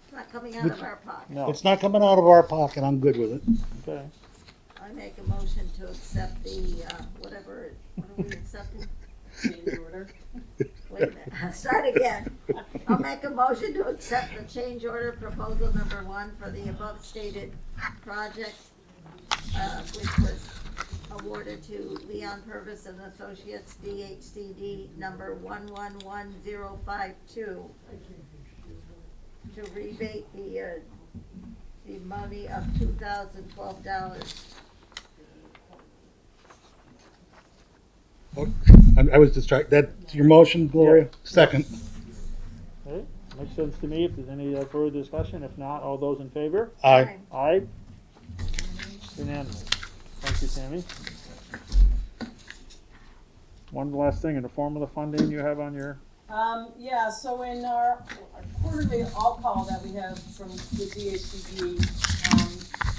It's not coming out of our pocket. No, It's not coming out of our pocket, I'm good with it. okay. I make a motion to accept the, what are we accepting? Change order. again. I'll make a motion to accept the change order proposal number 1 for the above stated project, which was awarded to Leon Purvis and Associates, DHCD number 111052, to rebate the money of $2,012. I was distracted. That's your motion, Gloria? Second. Okay, makes sense to me. If there's any further discussion, if not, all those in favor? Aye. Aye. Unanimous. Thank you, Tammy. One last thing, in the form of the funding you have on your, Yeah, so in our quarterly all-call that we have from the DHCD,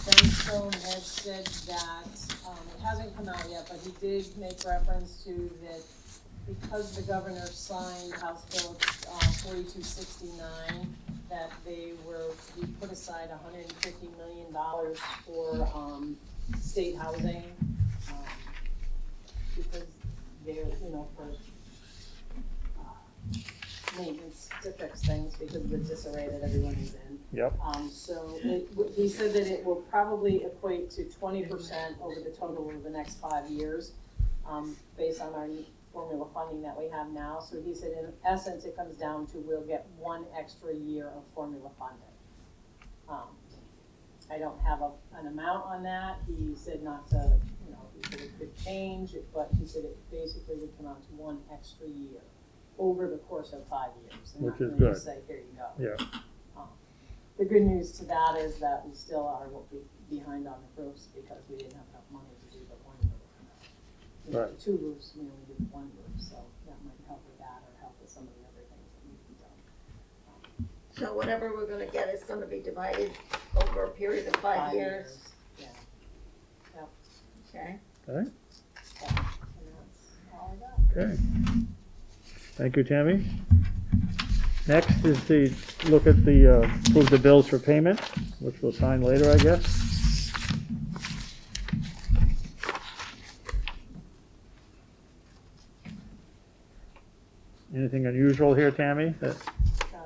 Ben Stone has said that, it hasn't come out yet, but he did make reference to that because the governor signed House Bill 4269, that he put aside $150 million for, state housing, because they're, for maintenance to fix things because of the disarray that everyone is in. yep, So he said that it will probably equate to 20% over the total of the next 5 years, based on our formula funding that we have now. So he said in essence, it comes down to we'll get 1 extra year of formula funding. I don't have an amount on that. He said not to, he said it could change, but he said it basically would come out to 1 extra year over the course of 5 years. And Which not is really good. Say, here you go. yeah, The good news to that is that we still are behind on the roofs because we didn't have enough money to do the 1 roof. Right. The 2 roofs, we only did 1 roof, so that might help with that or help with some of the other things that need to be done. So whatever we're gonna get is gonna be divided over a period of 5 years. Yeah. Okay. okay, So, and that's all I got. okay. Thank you, Tammy. Next is the, look at the, approve the bills for payment, which we'll sign later, I guess. Anything unusual here, Tammy, that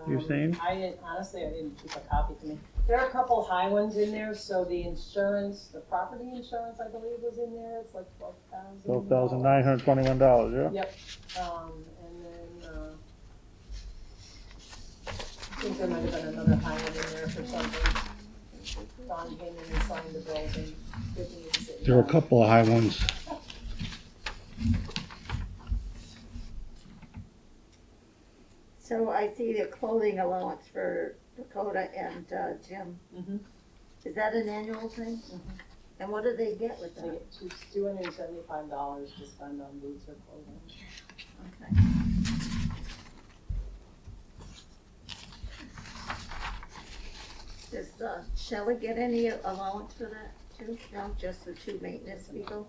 you've seen? Honestly, I didn't keep a copy to me. There are a couple high ones in there, so the insurance, the property insurance, I believe was in there, it's like $12,000. $12,921, yeah? Yep, and then, I think there might have been another high one in there for something. Don came in and signed the bills and didn't even sit There were a down. couple of high ones. So I see the clothing allowance for Dakota and Jim. Mhm. Is that an annual thing? Mhm. And what do they get with They that? get $275 to spend on boots or clothing. Okay. Does Shelley get any allowance for that too? No, just the 2 maintenance people?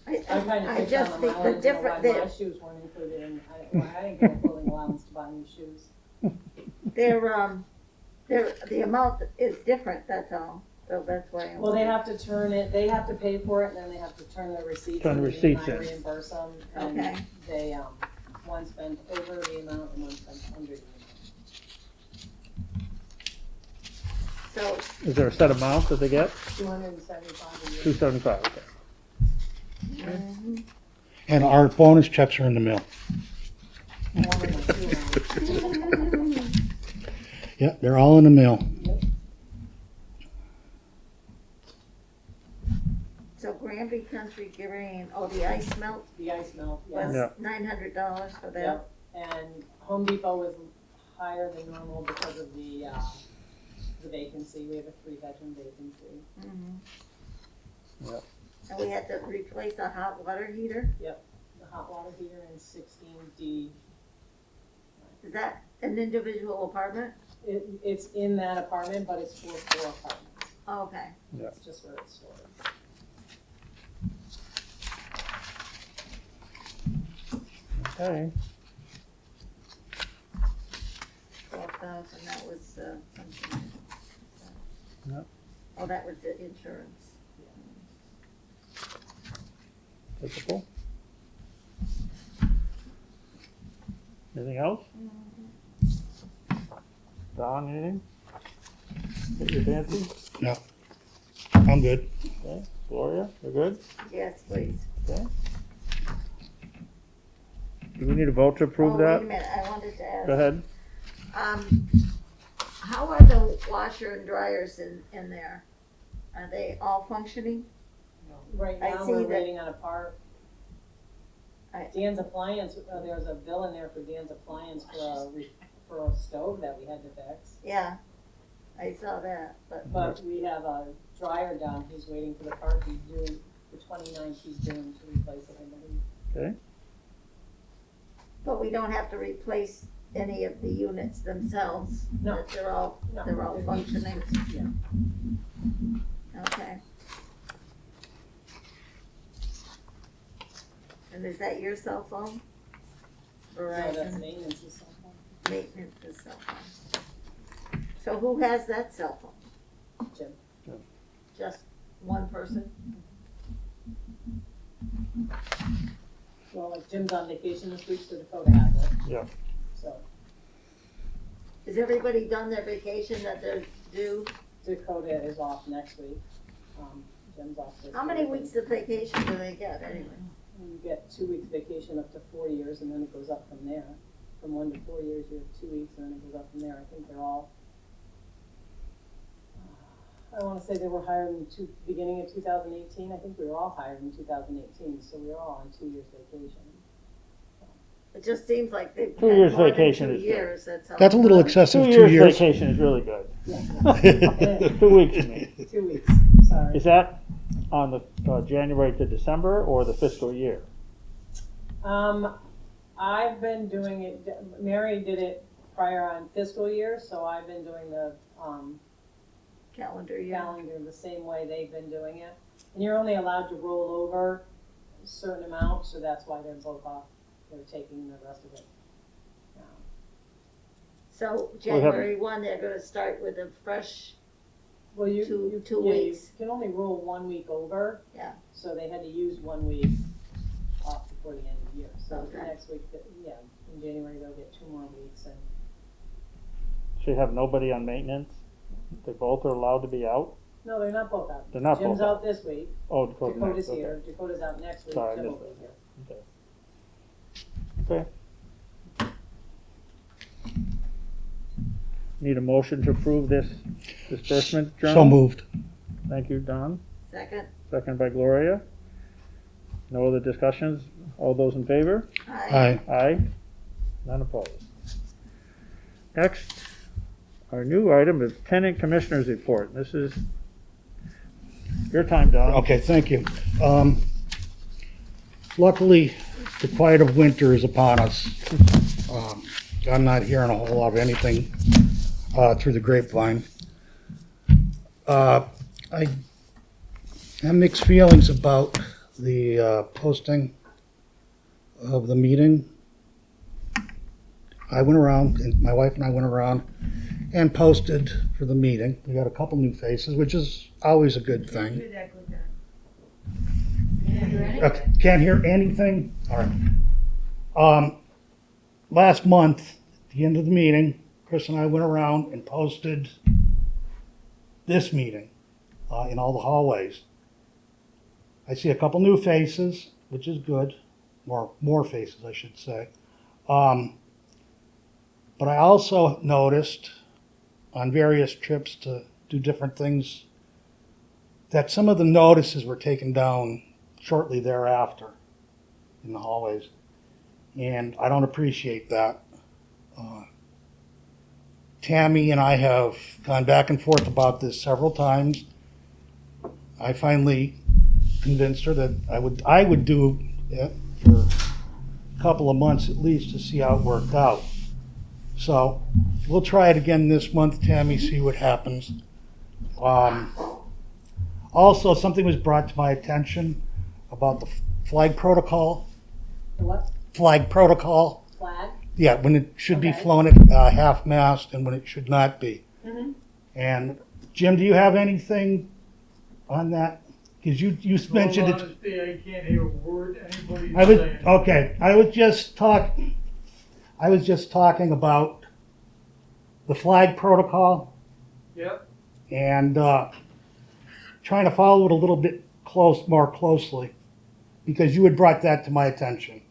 I kind of I picked just on think them. I the wanted to know why different, my shoes weren't included in, I didn't get a clothing allowance to buy new shoes. the amount is different, that's all. So that's why. I'm- Well, they have to they have to pay for it, and then they have to turn the receipts in. Turn the and receipts I in. reimburse them, Okay. and they, one spent over the amount and one spent under the So, Is there a set amount that they get? amount. $275 a year. $275, okay. mhm. And our bonus checks are in the mail. One of them, 2 rounds. Yeah, they're all in the mail. So Granby Country Green, the ice melt The ice melt, was yes. Yeah. $900 for that. Yep, and Home Depot was higher than normal because of the vacancy. We have a 3-bedroom vacancy. Mhm. Yep. And we had to replace a hot water heater. The hot water heater in 16D. Is that an individual apartment? It's in that apartment, but it's 4 apartments. Oh, okay. Yeah. That's just where it's stored. Okay, 12,000, that was something. Yep. Oh, that was the insurance. typical. Anything else? Don, anything? That you fancy? No, I'm good. Okay. Gloria, you're good? Yes, please. Okay. Do we need a vote to approve Oh, wait a that? minute, I wanted to ask. Go ahead. How are the washer and dryers in there? Are they all functioning? Right I now, see we're that- waiting on a part. I- Dan's Appliance, there's a bill in there for Dan's Appliance for a stove that we had to fix. Yeah, I saw that, but, But we have a dryer down, he's waiting for the part he's doing, the 29th he's doing to replace it, I believe. Okay. but we don't have to replace any of the units themselves? No. That they're all No. functioning? Yeah. Okay. And is that your cell phone? So that's Verizon, maintenance cell phone. maintenance is cell phone. So who has that cell phone? Jim. Just one person? Well, like Jim's on vacation this week, so Dakota has it. Yeah. So Is everybody done their vacation that they're due? Dakota is off next week. Jim's off this week. How many weeks of vacation do they get anyway? You get 2 weeks vacation up to 4 years, and then it goes up from there. From 1 to 4 years, you have 2 weeks, and then it goes up from there. I think they're all, I wanna say they were hired in beginning of 2018. I think we were all hired in 2018, so we were all on 2 years vacation. It just seems like they've had 2 years more than vacation 2 is good. years, that's all. That's a little excessive, 2 2 years years. vacation is really good. Yeah. 2 weeks, you mean. 2 weeks, sorry. Is that on the January to December or the fiscal year? I've been doing it, Mary did it prior on fiscal year, so I've been doing the, Calendar year. calendar the same way they've been doing it. And you're only allowed to roll over a certain amount, so that's why they're both off, they're taking the rest of it. So have- January 1, they're gonna start with a fresh, Well, you, Two- you, 2 yeah, weeks. you can only roll 1 week over. Yeah. So they had to use 1 week off before the end of the year. So Okay. next week, yeah, in January, they'll get 2 more weeks and. So you have nobody on maintenance? They both are allowed to be out? No, they're not both out. They're not Jim's both out. out this week. Oh, Dakota Dakota's next, okay. here. Dakota's out next week. Sorry, I Jim will missed be that. here. Okay. Need a motion to approve this disbursement journal? So moved. Thank you, Don. second. Second by Gloria. No other discussions? All those in favor? Aye. Aye. None opposed. Next, our new item is Tenant Commissioners Report. This is your time, Don. Okay, thank you. Luckily, the quiet of winter is upon us. I'm not hearing a whole lot of anything through the grapevine. I have mixed feelings about the posting of the meeting. I went around, and my wife and I went around and posted for the meeting. We got a couple new faces, which is always a good thing. Can't hear anything? All right. Last month, at the end of the meeting, Chris and I went around and posted this meeting in all the hallways. I see a couple new faces, which is good. More faces, I should say. But I also noticed on various trips to do different things that some of the notices were taken down shortly thereafter in the hallways. And I don't appreciate that. Tammy and I have gone back and forth about this several times. I finally convinced her that I would do it for a couple of months at least to see how it worked out. So we'll try it again this month, Tammy, see what happens. Also, something was brought to my attention about the flag protocol. The what? Flag protocol. Flag? Yeah, when it should be Okay. flown at half-mast and when it should not be. Mm-hmm. And Jim, do you have anything on that? Because you mentioned it. Honesty, I can't hear a word anybody's I was saying. okay. I was just talking. I was just talking about the flag protocol Yep. and trying to follow it a little bit more closely, because you had brought that to my attention.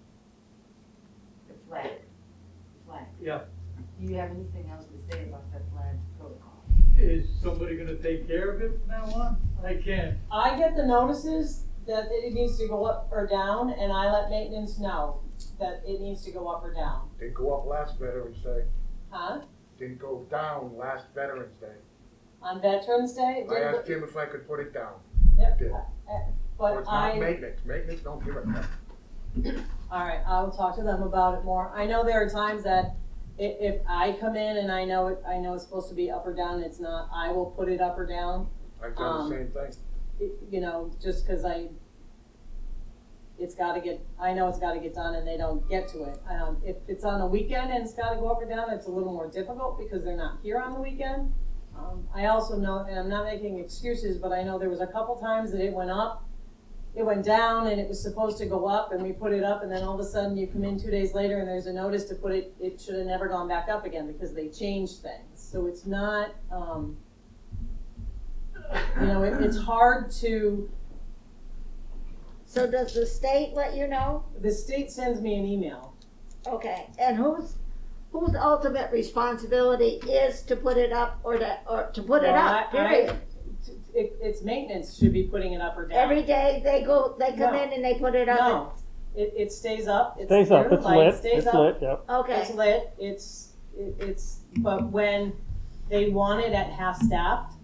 The flag. Yeah. Do you have anything else to say about that flag protocol? Is somebody gonna take care of it from now on? I can't. I get the notices that it needs to go up or down, and I let maintenance know that it needs to go up or down. Didn't go up last Veterans Day. Huh? Didn't go down last Veterans Day. On Veterans Day? I asked him if I could put it down. Yep. did. So But it's not maintenance. Maintenance don't give it up. all right, I will talk to them about it more. I know there are times that if I come in and I know it's supposed to be up or down, it's not, I will put it up or down. I've done the same thing. You know, just cause I know it's gotta get done and they don't get to it. If it's on a weekend and it's gotta go up or down, it's a little more difficult because they're not here on the weekend. I also know, and I'm not making excuses, but I know there was a couple times that it went up, it went down, and it was supposed to go up, and we put it up, and then all of a sudden you come in 2 days later and there's a notice to put it should have never gone back up again because they changed things. So it's not, you know, it's hard to, So does the state let you know? the state sends me an email. Okay, and whose ultimate responsibility is to put it up or to put it Well, up, period? It's maintenance should be putting it up or down. Every day they come No. in and they put it up? No, it stays up. Stays up, clear, it's light lit, stays it's up. lit, yep. Okay, It's lit, but when they want it at half-staffed,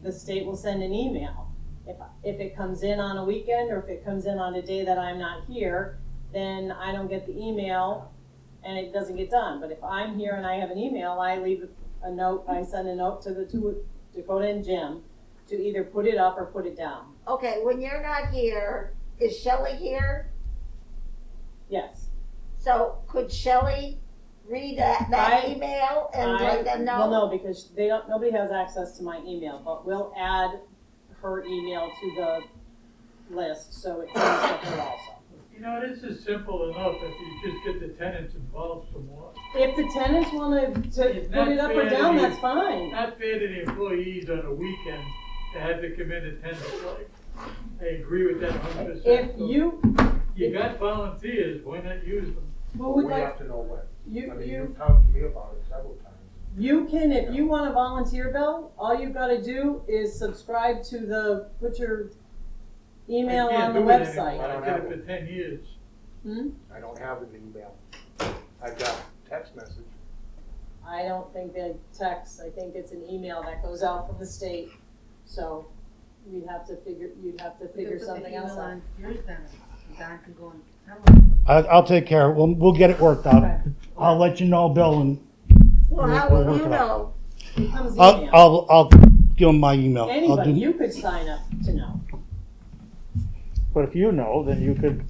the state will send an email. If it comes in on a weekend, or if it comes in on a day that I'm not here, then I don't get the email and it doesn't get done. But if I'm here and I have an email, I leave a note, I send a note to the two, Dakota and Jim, to either put it up or put it down. okay, when you're not here, is Shelley here? Yes. So could Shelley read that email and let them know? Well, no, because nobody has access to my email, but we'll add her email to the list, so it comes to her also. You know, this is simple enough if you just get the tenants involved some more. If the tenants wanna It's put it up or not down, fair to that's fine. Not fair to the employees on a weekend to have to come in at 10 o'clock. I agree with that 100%. If you, You got volunteers, why not use them? well, we'd We like, have to know when. I mean, you you've talked to me about it several times. You can, if you want a volunteer, Bill, all you've gotta do is subscribe to put your email I can't on the do it anymore. website. I did it for 10 years. I don't have an email. I've got text message. I don't think they text, I think it's an email that goes out from the state, so you'd have to figure something else out. on yours then, Don can go and tell him. I'll take care of it. We'll get it worked out. Okay. I'll let you know, Bill, and Well, how We'll will work you it out. know? It comes email. I'll give him my email. I'll Anybody, do- you could sign up to know. But if you know, then you can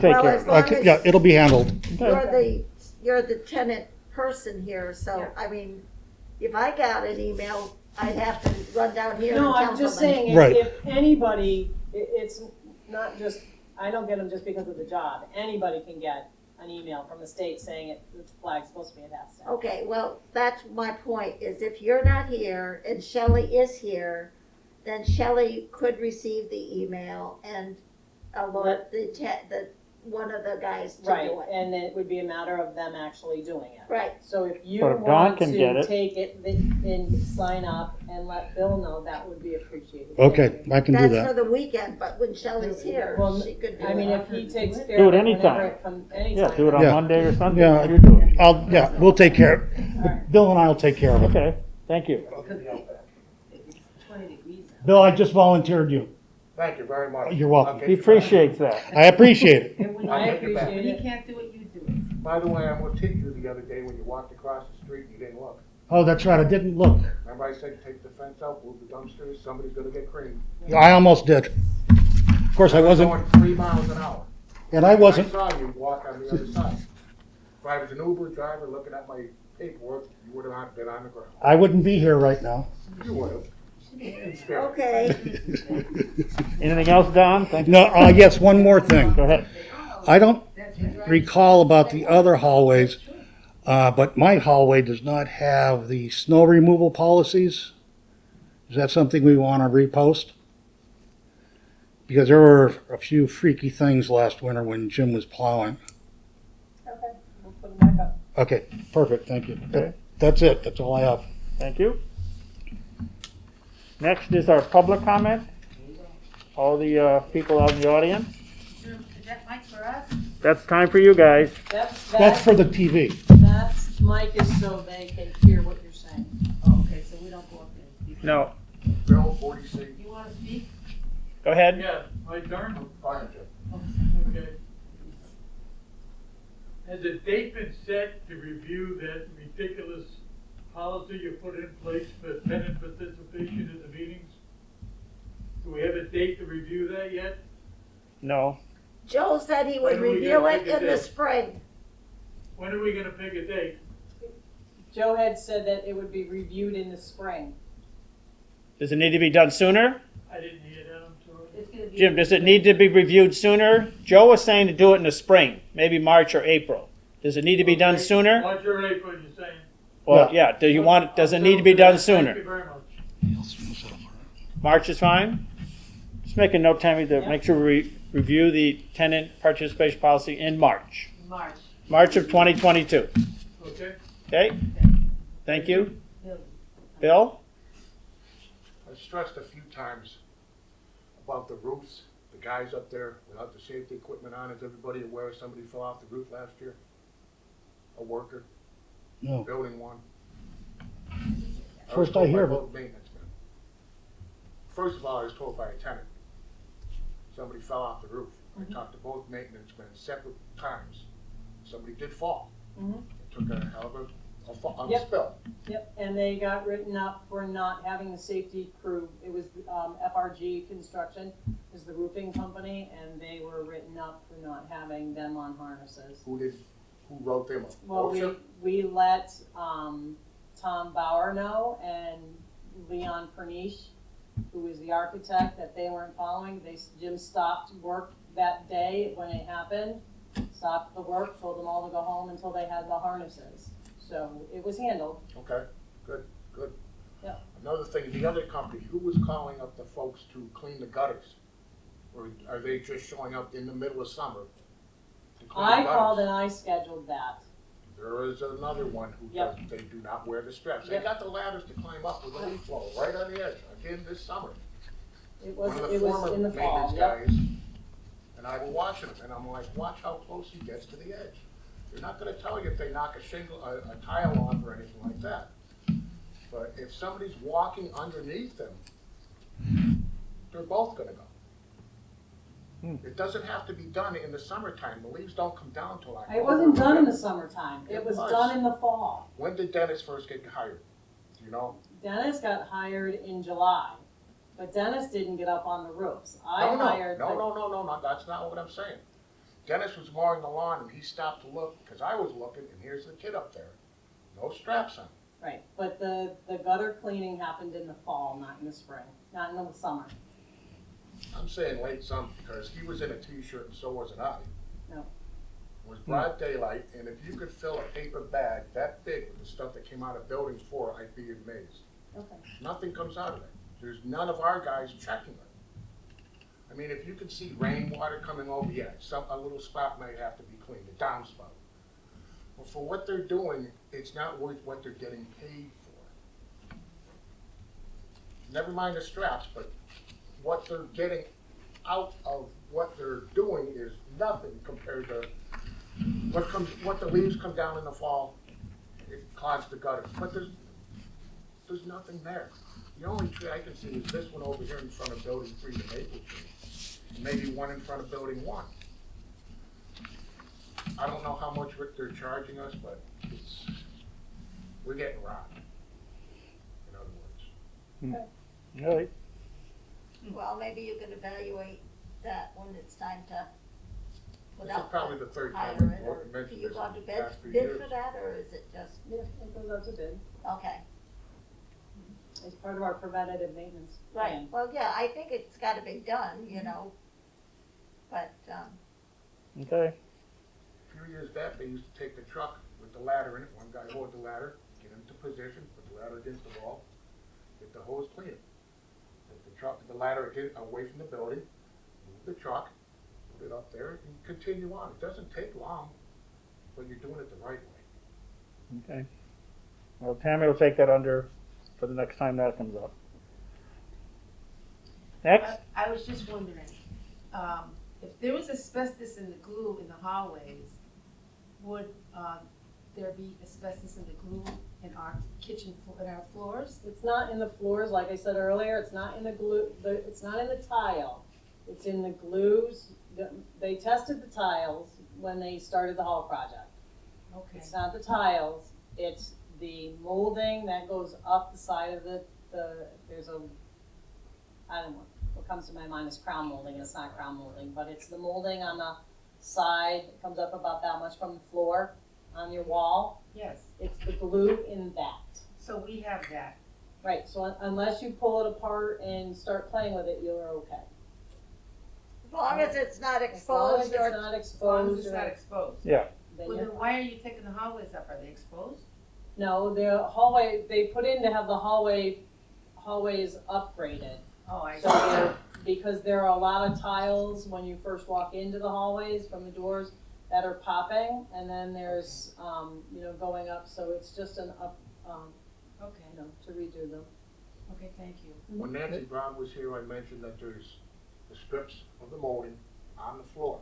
take Well, care as of it. long Okay, as yeah, it'll be handled. Okay. you're the tenant person here, so, Yeah. I mean, if I got an email, I'd have to run down here and No, tell I'm just somebody. saying, Right. if anybody, it's not just, I don't get them just because of the job. Anybody can get an email from the state saying the flag's supposed to be at half-staff. Okay, well, that's my point, is if you're not here and Shelley is here, then Shelley could receive the email and alert one of the guys to Right, do it. and it would be a matter of them actually doing it. Right, So if you But if Don want can get to it- take it and sign up and let Bill know, that would be appreciated. Okay, Thank you. I can do that's for that. the weekend, but when Shelley's here, Well, she could do I mean, it. if he takes care Do of it it anytime. whenever it comes, Yeah, anytime. do it on Yeah. Monday or Sunday, Yeah. you do it. Yeah, we'll take care of it. Alright. Bill and I'll take care of it. Okay, thank you. It's 20 degrees out. Bill, I just volunteered you. Thank you very much. You're welcome. I'll get He you- appreciates that. I appreciate it. And when I'll you- take it back. when appreciate he it. can't do it, you do it. By the way, I'm gonna teach you the other day when you walked across the street and you didn't look. Oh, that's right, I didn't look. Remember I said take the fence out, move the dumpsters, somebody's gonna get creamed. I almost did. Of course, I wasn't, Going 3 miles an hour. and I wasn't, I saw you walk on the other side. If I was an Uber driver looking at my paperwork, you would have not been on the ground. I wouldn't be here right now. You would have. Okay, Anything else, Don? Thank you. No, yes, one more thing. Go ahead. I don't recall about the other hallways. But my hallway does not have the snow removal policies. Is that something we want to repost? Because there were a few freaky things last winter when Jim was plowing. Okay, we'll put them back up. Okay, perfect, thank you. Okay. That's it, that's all I have. Thank you. Next is our public comment. All the people out in the audience. Is that mic for us? That's time for you guys. That's for the TV. That's, mic is so they can hear what you're saying. Oh, okay, so we don't go up there and speak. No, Bill, 40C. You wanna speak? go ahead. Yeah, my turn, Fine, Jim. okay. Has a date been set to review that ridiculous policy you put in place for tenant participation in the meetings? Do we have a date to review that yet? No. Joe said he would When are we review gonna it pick a in the date? spring. When are we gonna pick a date? Joe had said that it would be reviewed in the spring. Does it need to be done sooner? I didn't hear that, I'm sorry. It's gonna be. Jim, does it need to be reviewed sooner? Joe was saying to do it in the spring, maybe March or April. Does it need to be done Okay, sooner? March or April, you're saying? Well, yeah, do you want, does it need to be done sooner? Thank you very much. March is fine? Just make a note, Tammy, to Yeah. make sure we review the tenant participation policy in March. March. March of 2022. Okay? Okay? Thank you. Bill. Bill? I stressed a few times about the roofs, the guys up there without the safety equipment on. Is everybody aware somebody fell off the roof last year? A worker, No. building one. First was told I hear by of it. both maintenance men. First of all, I was told by a tenant. Somebody fell off the roof. I talked to both maintenance men separate times. Somebody did fall. Mhm. It took a hell of a Yep. spill. Yep, and they got written up for not having the safety crew. It was FRG Construction is the roofing company, and they were written up for not having them on harnesses. Who wrote them up? Well, OSHA? we let Tom Bauer know and Leon Perniche, who was the architect, that they weren't following. Jim stopped work that day when it happened, stopped the work, told them all to go home until they had the harnesses. So it was handled. Okay, good. Yeah. Another thing, the other company, who was calling up the folks to clean the gutters? Or are they just showing up in the middle of summer to clean the I gutters? called and I scheduled that. There is another one who Yep. does, they do not wear the straps. They Yep. got the ladders to climb up with a leaf blower right on the edge, again this summer. It was One of the in the former fall, maintenance yep. guys, and I were watching him, and I'm like, watch how close he gets to the edge. They're not gonna tell you if they knock a tile off or anything like that. But if somebody's walking underneath them, they're both gonna go. It doesn't have to be done in the summertime. The leaves don't come down till like. It wasn't done in the summertime. It was done in the fall. When did Dennis first get hired? Do you know? Dennis got hired in July, but Dennis didn't get up on the roofs. I No, hired. no, that's not what I'm saying. Dennis was mowing the lawn and he stopped to look, because I was looking, and here's the kid up there. No straps on. Right, but the gutter cleaning happened in the fall, not in the spring, not in the summer. I'm saying late summer, because he was in a t-shirt and so wasn't I. No. It was broad daylight, and if you could fill a paper bag that big with the stuff that came out of building 4, I'd be amazed. Okay. Nothing comes out of it. There's none of our guys checking it. I mean, if you can see rainwater coming over, yeah, a little spot might have to be cleaned, a downspout. Well, for what they're doing, it's not worth what they're getting paid for. Never mind the straps, but what they're getting out of what they're doing is nothing compared to what the leaves come down in the fall, it clogs the gutters, but there's nothing there. The only tree I can see is this one over here in front of building 3, the maple tree, and maybe one in front of building 1. I don't know how much they're charging us, but we're getting robbed, in other words. All right. Well, maybe you can evaluate that when it's time to, This is without probably the third hire time it, we've or do mentioned you this go in to the bid, past few bid years. for that, or is it just, Yeah, it goes out to bid. okay, It's part of our preventative maintenance right, plan. well, yeah, I think it's gotta be done, you know, but, Okay. A few years back, they used to take the truck with with the ladder in it, one guy hold the ladder, get into position, put the ladder against the wall, get the hose clean it. Take the truck, the ladder away from the building, move the truck, put it up there, and continue on. It doesn't take long, but you're doing it the right way. Okay. Well, Tammy will take that under for the next time that comes up. Next? I was just wondering, if there was asbestos in the glue in the hallways, would, there be asbestos in the glue in our in our floors? It's not in the floors, like I said earlier, it's not in the glue, it's not in the tile. It's in the glues. They tested the tiles when they started the hall project. Okay. It's not the tiles, it's the molding that goes up the side of there's a, I don't know, what comes to my mind is crown molding, and it's not crown molding, but it's the molding on the side, it comes up about that much from the floor on your wall. Yes, It's the glue in that. so we have that. Right, so unless you pull it apart and start playing with it, you're okay. As long as it's not As long as exposed it's or, not As long as exposed it's or, not exposed. Yeah. then Well, you're then why are you taking the hallways up? Are they exposed? no, the hallway, they put in to have the hallways upgraded. Oh, I So see. because there are a lot of tiles when you first walk into the hallways from the doors that are popping, and then there's, going up, so it's just an up, Okay, to redo them. okay, thank you. When Nancy Brown was here, I mentioned that there's the strips of the molding on the floor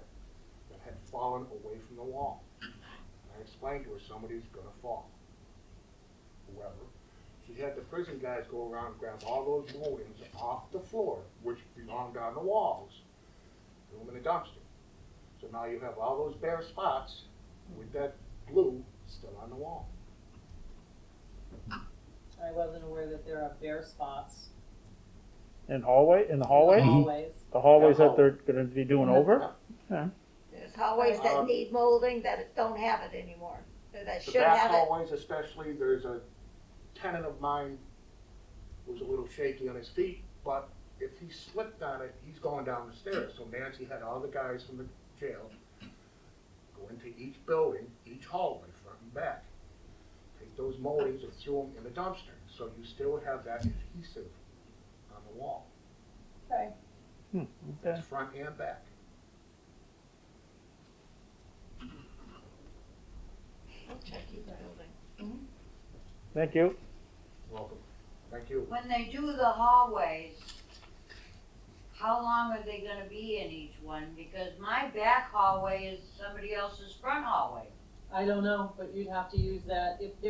that had fallen away from the wall. And I explained to her somebody's gonna fall. Whoever. She had the prison guys go around and grab all those moldings off the floor, which belonged on the walls, threw them in a dumpster. So now you have all those bare spots with that glue still on the wall. I wasn't aware that there are bare spots In the hallways? in the hallways. The hallways that they're gonna be doing over? there's hallways that need molding that don't have it anymore, or that The should back have it. hallways especially, there's a tenant of mine who's a little shaky on his feet, but if he slipped on it, he's going down the stairs. So Nancy had all the guys from the jail go into each building, each hallway, front and back. Take those moldings and throw them in the dumpster, so you still have that adhesive on the wall. Okay. Okay. That's front and back. I'll check each building. Thank you. Welcome. Thank you. When they do the hallways, how long are they gonna be in each one? Because my back hallway is somebody else's front hallway. I don't know, but you'd have to use that, if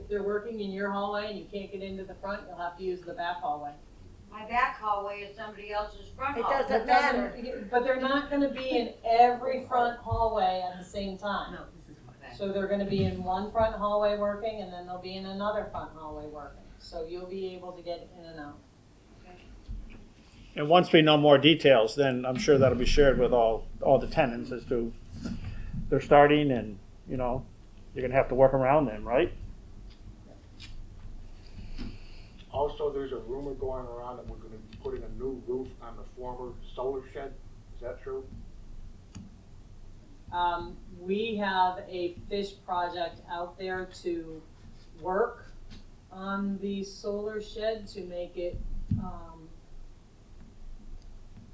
they're working in your hallway and you can't get into the front, you'll have to use the back hallway. My back hallway is somebody else's front It hallway. doesn't matter. But they're not gonna be in every front hallway at the same time. No, this is what I. So they're gonna be in one front hallway working, and then they'll be in another front hallway working. So you'll be able to get in and out. And once we know more details, then I'm sure that'll be shared with all the tenants as to they're starting and, you're gonna have to work around them, right? Also, there's a rumor going around that we're gonna be putting a new roof on the former solar shed. Is that true? We have a fish project out there to work on the solar shed to make it,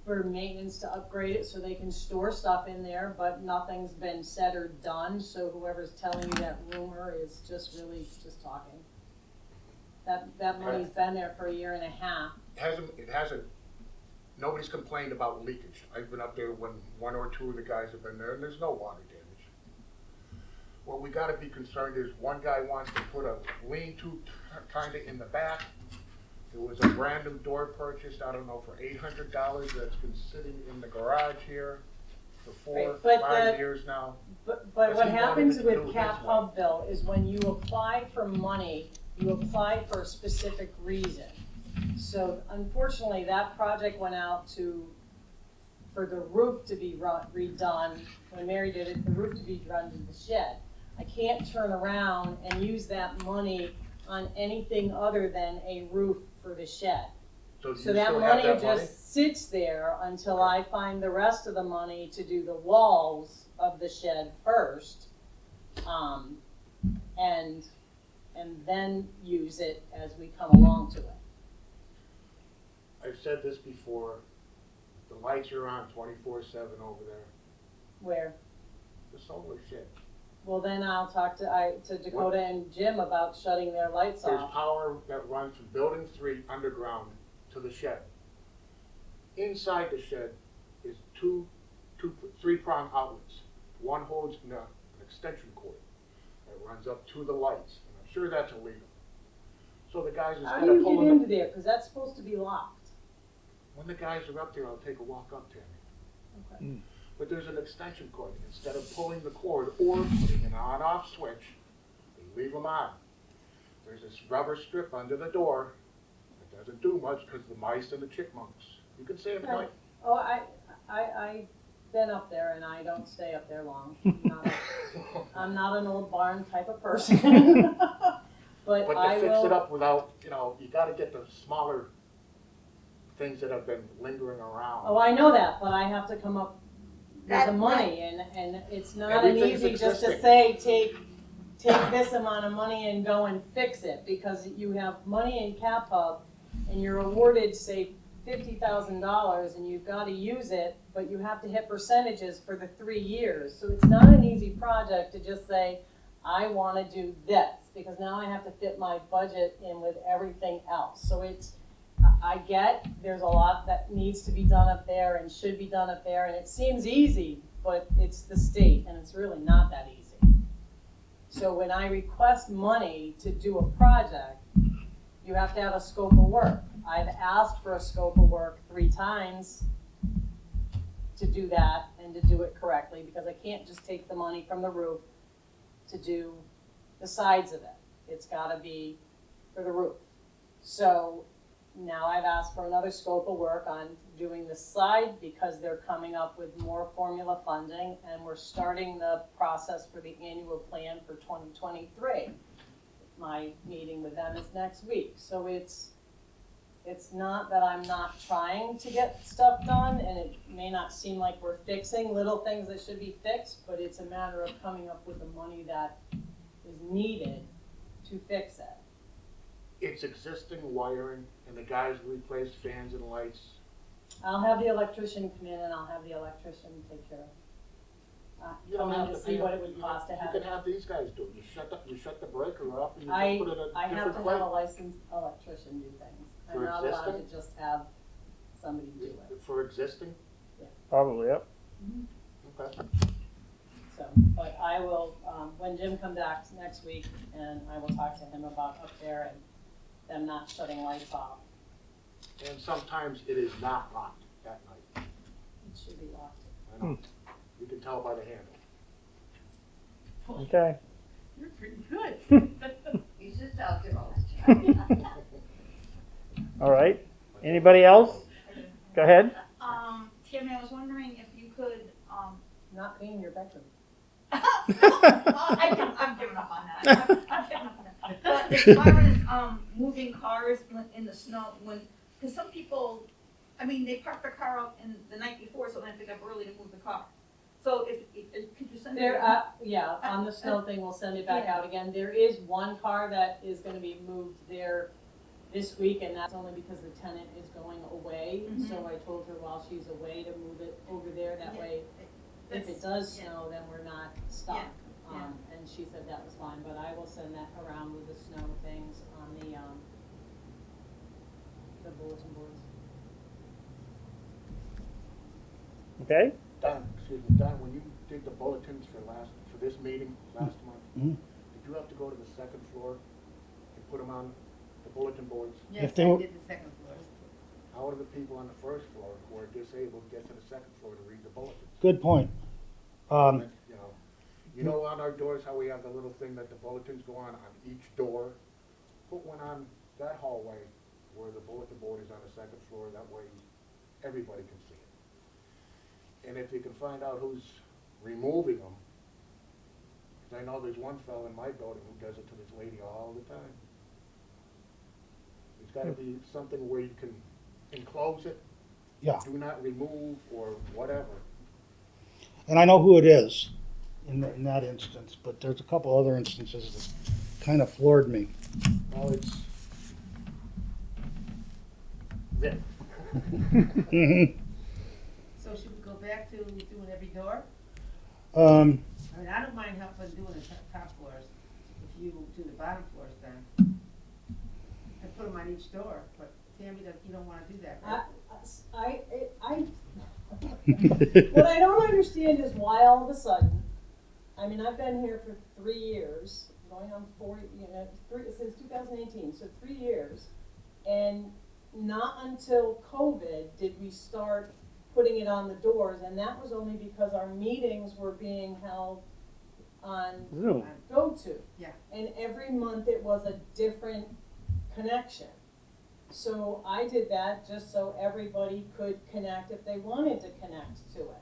for maintenance to upgrade it so they can store stuff in there, but nothing's been said or done, so whoever's telling you that rumor is just really just talking. That money's been there for 1.5 years. It hasn't, nobody's complained about leakage. I've been up there when one or two of the guys have been there, and there's no water damage. What we gotta be concerned is, one guy wants to put a lean-to kinda in the back. There was a brand new door purchased, I don't know, for $800 that's been sitting in the garage here for 4, Right, but 5 years now. But Because what he wanted happens to do with it Cap his way. Hub Bill is when you apply for money, you apply for a specific reason. So unfortunately, that project went out for the roof to be redone, when Mary did it, the roof to be redone in the shed. I can't turn around and use that money on anything other than a roof for the shed. So do you So that still have money that money? just sits there until I find the rest of the money to do the walls of the shed first. and then use it as we come along to it. I've said this before, the lights are on 24/7 over there, Where, the solar shed. well, then I'll talk to Dakota and Jim about shutting their lights There's off. power that runs from building 3 underground to the shed. Inside the shed is two 3-prong outlets. One holds an extension cord that runs up to the lights, and I'm sure that's illegal. So the guys, How instead do of you get pulling into the, there? Because that's supposed to be locked. when the guys are up there, I'll take a walk up to him. Okay. But there's an extension cord. Instead of pulling the cord or putting an on-off switch, they leave them on. There's this rubber strip under the door that doesn't do much because the mice and the chipmunks. You can see them at night. Oh, I've been up there and I don't stay up there long. I'm not an old barn type of person. But But I to fix it will, up without, you gotta get the smaller things that have been lingering around. oh, I know that, but I have to come up with the That- money and it's not an Everything's easy just to existing. say, take this amount of money and go and fix it. Because you have money in Cap Hub and you're awarded, say, $50,000 and you've got to use it, but you have to hit percentages for the 3 years. So it's not an easy project to just say, I want to do this, because now I have to fit my budget in with everything else. So I get there's a lot that needs to be done up there and should be done up there, and it seems easy, but it's the state and it's really not that easy. So when I request money to do a project, you have to have a scope of work. I've asked for a scope of work 3 times to do that and to do it correctly, because I can't just take the money from the roof to do the sides of it. It's gotta be for the roof. So now I've asked for another scope of work on doing the side, because they're coming up with more formula funding, and we're starting the process for the annual plan for 2023. My meeting with them is next week. So it's not that I'm not trying to get stuff done, and it may not seem like we're fixing little things that should be fixed, but it's a matter of coming up with the money that is needed to fix it. It's existing wiring, and the guys replace fans and lights. I'll have the electrician come in and I'll have the electrician take care of it. You don't Come in have to to see pay what them. it would cost to have You it. can have these guys do it. You shut the breaker off and you I just put it in a have different to way. have a licensed electrician do things. I'm For not allowed to existing? just have somebody do it. For existing? Probably, yep. Okay. So, but I will, when Jim comes back next week, and I will talk to him about up there and them not shutting lights off. And sometimes it is not locked at night. It should be locked. I know. You can tell by the handle. Okay. You're pretty good. He's just out there all the time. All right. Anybody else? Go ahead. Tammy, I was wondering if you could, Not clean your bedroom. I'm giving up on that. I'm giving up on that. But as far as, moving cars in the snow, because some people, I mean, they park their car out in the night before, so they have to get up early to move the car. So could you send me? There, yeah, on the snow thing, we'll send it back Yeah. out again. There is one car that is gonna be moved there this week, and that's only because the tenant is going away. So I told her while she's away to move it over there, that Yeah. way, if it does snow, then we're not stuck. Yeah, yeah. And she said that was fine, but I will send that around with the snow things on the bulletin boards. Okay. Don, excuse me, Don, when you did the bulletins for this meeting last month, Mhm. did you have to go to the second floor and put them on the bulletin boards? Yes, they I were- did the second floor. How do the people on the first floor who are disabled get to the second floor to read the bulletins? Good point. You know on our doors how we have the little thing that the bulletins go on each door? Put one on that hallway where the bulletin board is on the second floor, that way everybody can see it. And if you can find out who's removing them, because I know there's one fellow in my building who does it to this lady all the time. There's gotta be something where you can enclose it. Yeah. Do not remove or whatever. And I know who it is. in that instance, but there's a couple other instances that kind of floored me. Well, it's, Mhm. So should we go back to doing every door? Um, I mean, I don't mind helping doing the top floors, if you do the bottom floors then. And put them on each door, but Tammy, you don't wanna do that, right? What I don't understand is why all of a sudden, I mean, I've been here for 3 years, going on 4, since 2018, so 3 years. And not until COVID did we start putting it on the doors, and that was only because our meetings were being held on Zoom. GoTo. Yeah. And every month it was a different connection. So I did that just so everybody could connect if they wanted to connect to it.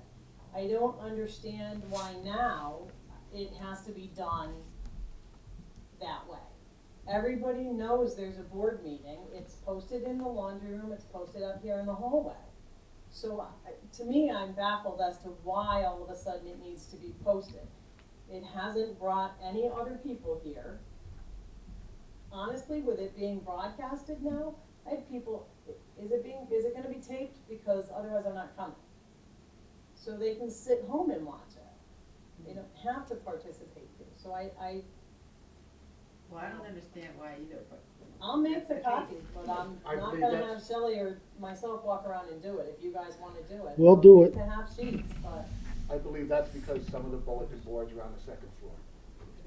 I don't understand why now it has to be done that way. Everybody knows there's a board meeting, it's posted in the laundry room, it's posted up here in the hallway. So to me, I'm baffled as to why all of a sudden it needs to be posted. It hasn't brought any other people here. Honestly, with it being broadcasted now, I have people, is it gonna be taped? Because otherwise I'm not coming. So they can sit home and watch it. They don't have to participate here. So Well, I don't understand why either, but. I'll make the copies, but I'm I not believe gonna that's- have Shelley or myself walk around and do it. If you guys wanna do it. We'll do it. To have sheets, but I believe that's because some of the bulletin boards are on the second floor.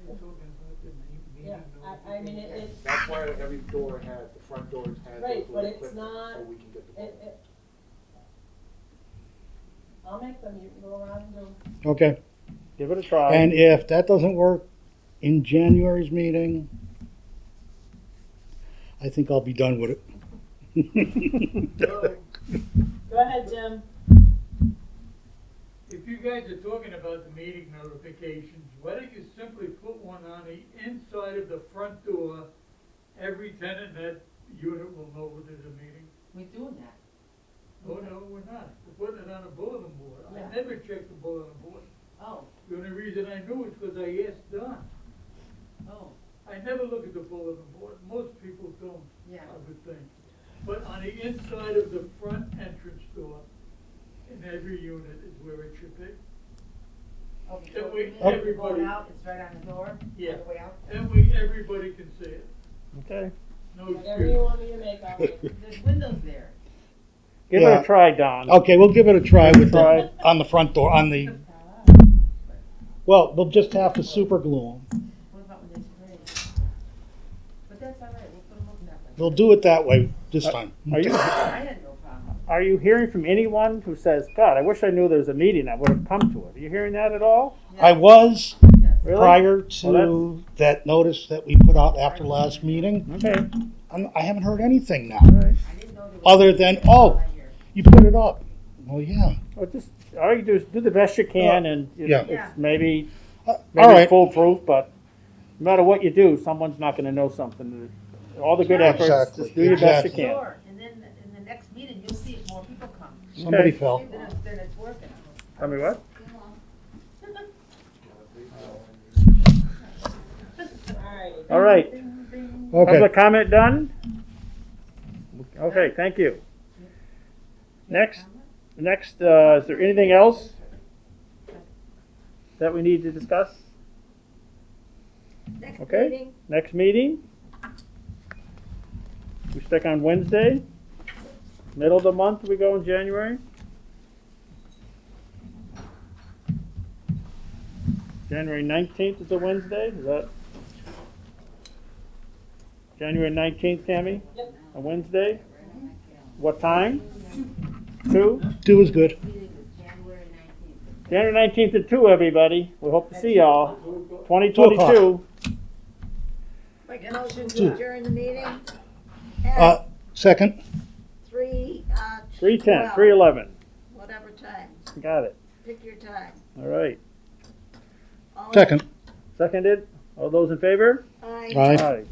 You're talking about the meeting yeah, I mean, it, That's why every door has, the front doors has Right, those but little it's clips not- so we can get the it, bulletin. I'll make them, you can go around and do them. okay, Give it a try. and if that doesn't work in January's meeting, I think I'll be done with it. Go ahead, Jim. If you guys are talking about the meeting notifications, why don't you simply put one on the inside of the front door? Every tenant in that unit will know when there's a meeting. We're doing that. Oh, no, we're not. We're putting it on a bulletin board. Yeah. I never checked the bulletin board. Oh, The only reason I knew is because I asked Don. oh, I never look at the bulletin board. Most people don't, yeah. I would think. But on the inside of the front entrance door, in every unit is where it should be. Oh, That before way you go everybody- out, it's right on the door? Yeah. On the way out? That way everybody can see it. Okay. No Whatever you excuse. want me to make, I'll make. There's windows there. Give it Yeah. a try, Don. Okay, we'll give it a try with Try. the, on the front door, on the, well, we'll just have to super glue them. What about when they spray? But that's all right, we'll put them up that way. We'll do it that way this time. Are you, I had no problem. are you hearing from anyone who says, God, I wish I knew there was a meeting, I would have come to it? Are you hearing that at all? I was Yes. Really? prior Well, to that notice that we put out after last meeting. Okay, I haven't heard anything now, all right. I didn't know there was. other than, oh, you put it up. Well, yeah. Well, just, all you do is do the best you can, and Yeah. it's maybe All maybe right. foolproof, but no matter what you do, someone's not gonna know something. All the good efforts, Exactly, just do your best you exactly. can. Sure, and then in the next meeting, you'll see if more people come. Somebody Okay. fell. Then it's working. Tell me what? Alrighty. All right, Okay. public comment done? Okay, thank you. Next, is there anything else that we need to discuss? Next Okay. meeting, Next meeting? We stick on Wednesday? Middle of the month we go in January? January 19th is a Wednesday, is that? January 19th, Tammy? Yep. A Wednesday? What time? 2? 2 is good. January 19th. January 19th at 2, everybody. We hope to see y'all. 2 2022. make a motion Two. to adjourn the meeting Second, at 3:10, 12, 3:11. whatever time, Got it. pick your time. All right. All in- second. Seconded? All those in favor? Aye. Aye. Aye.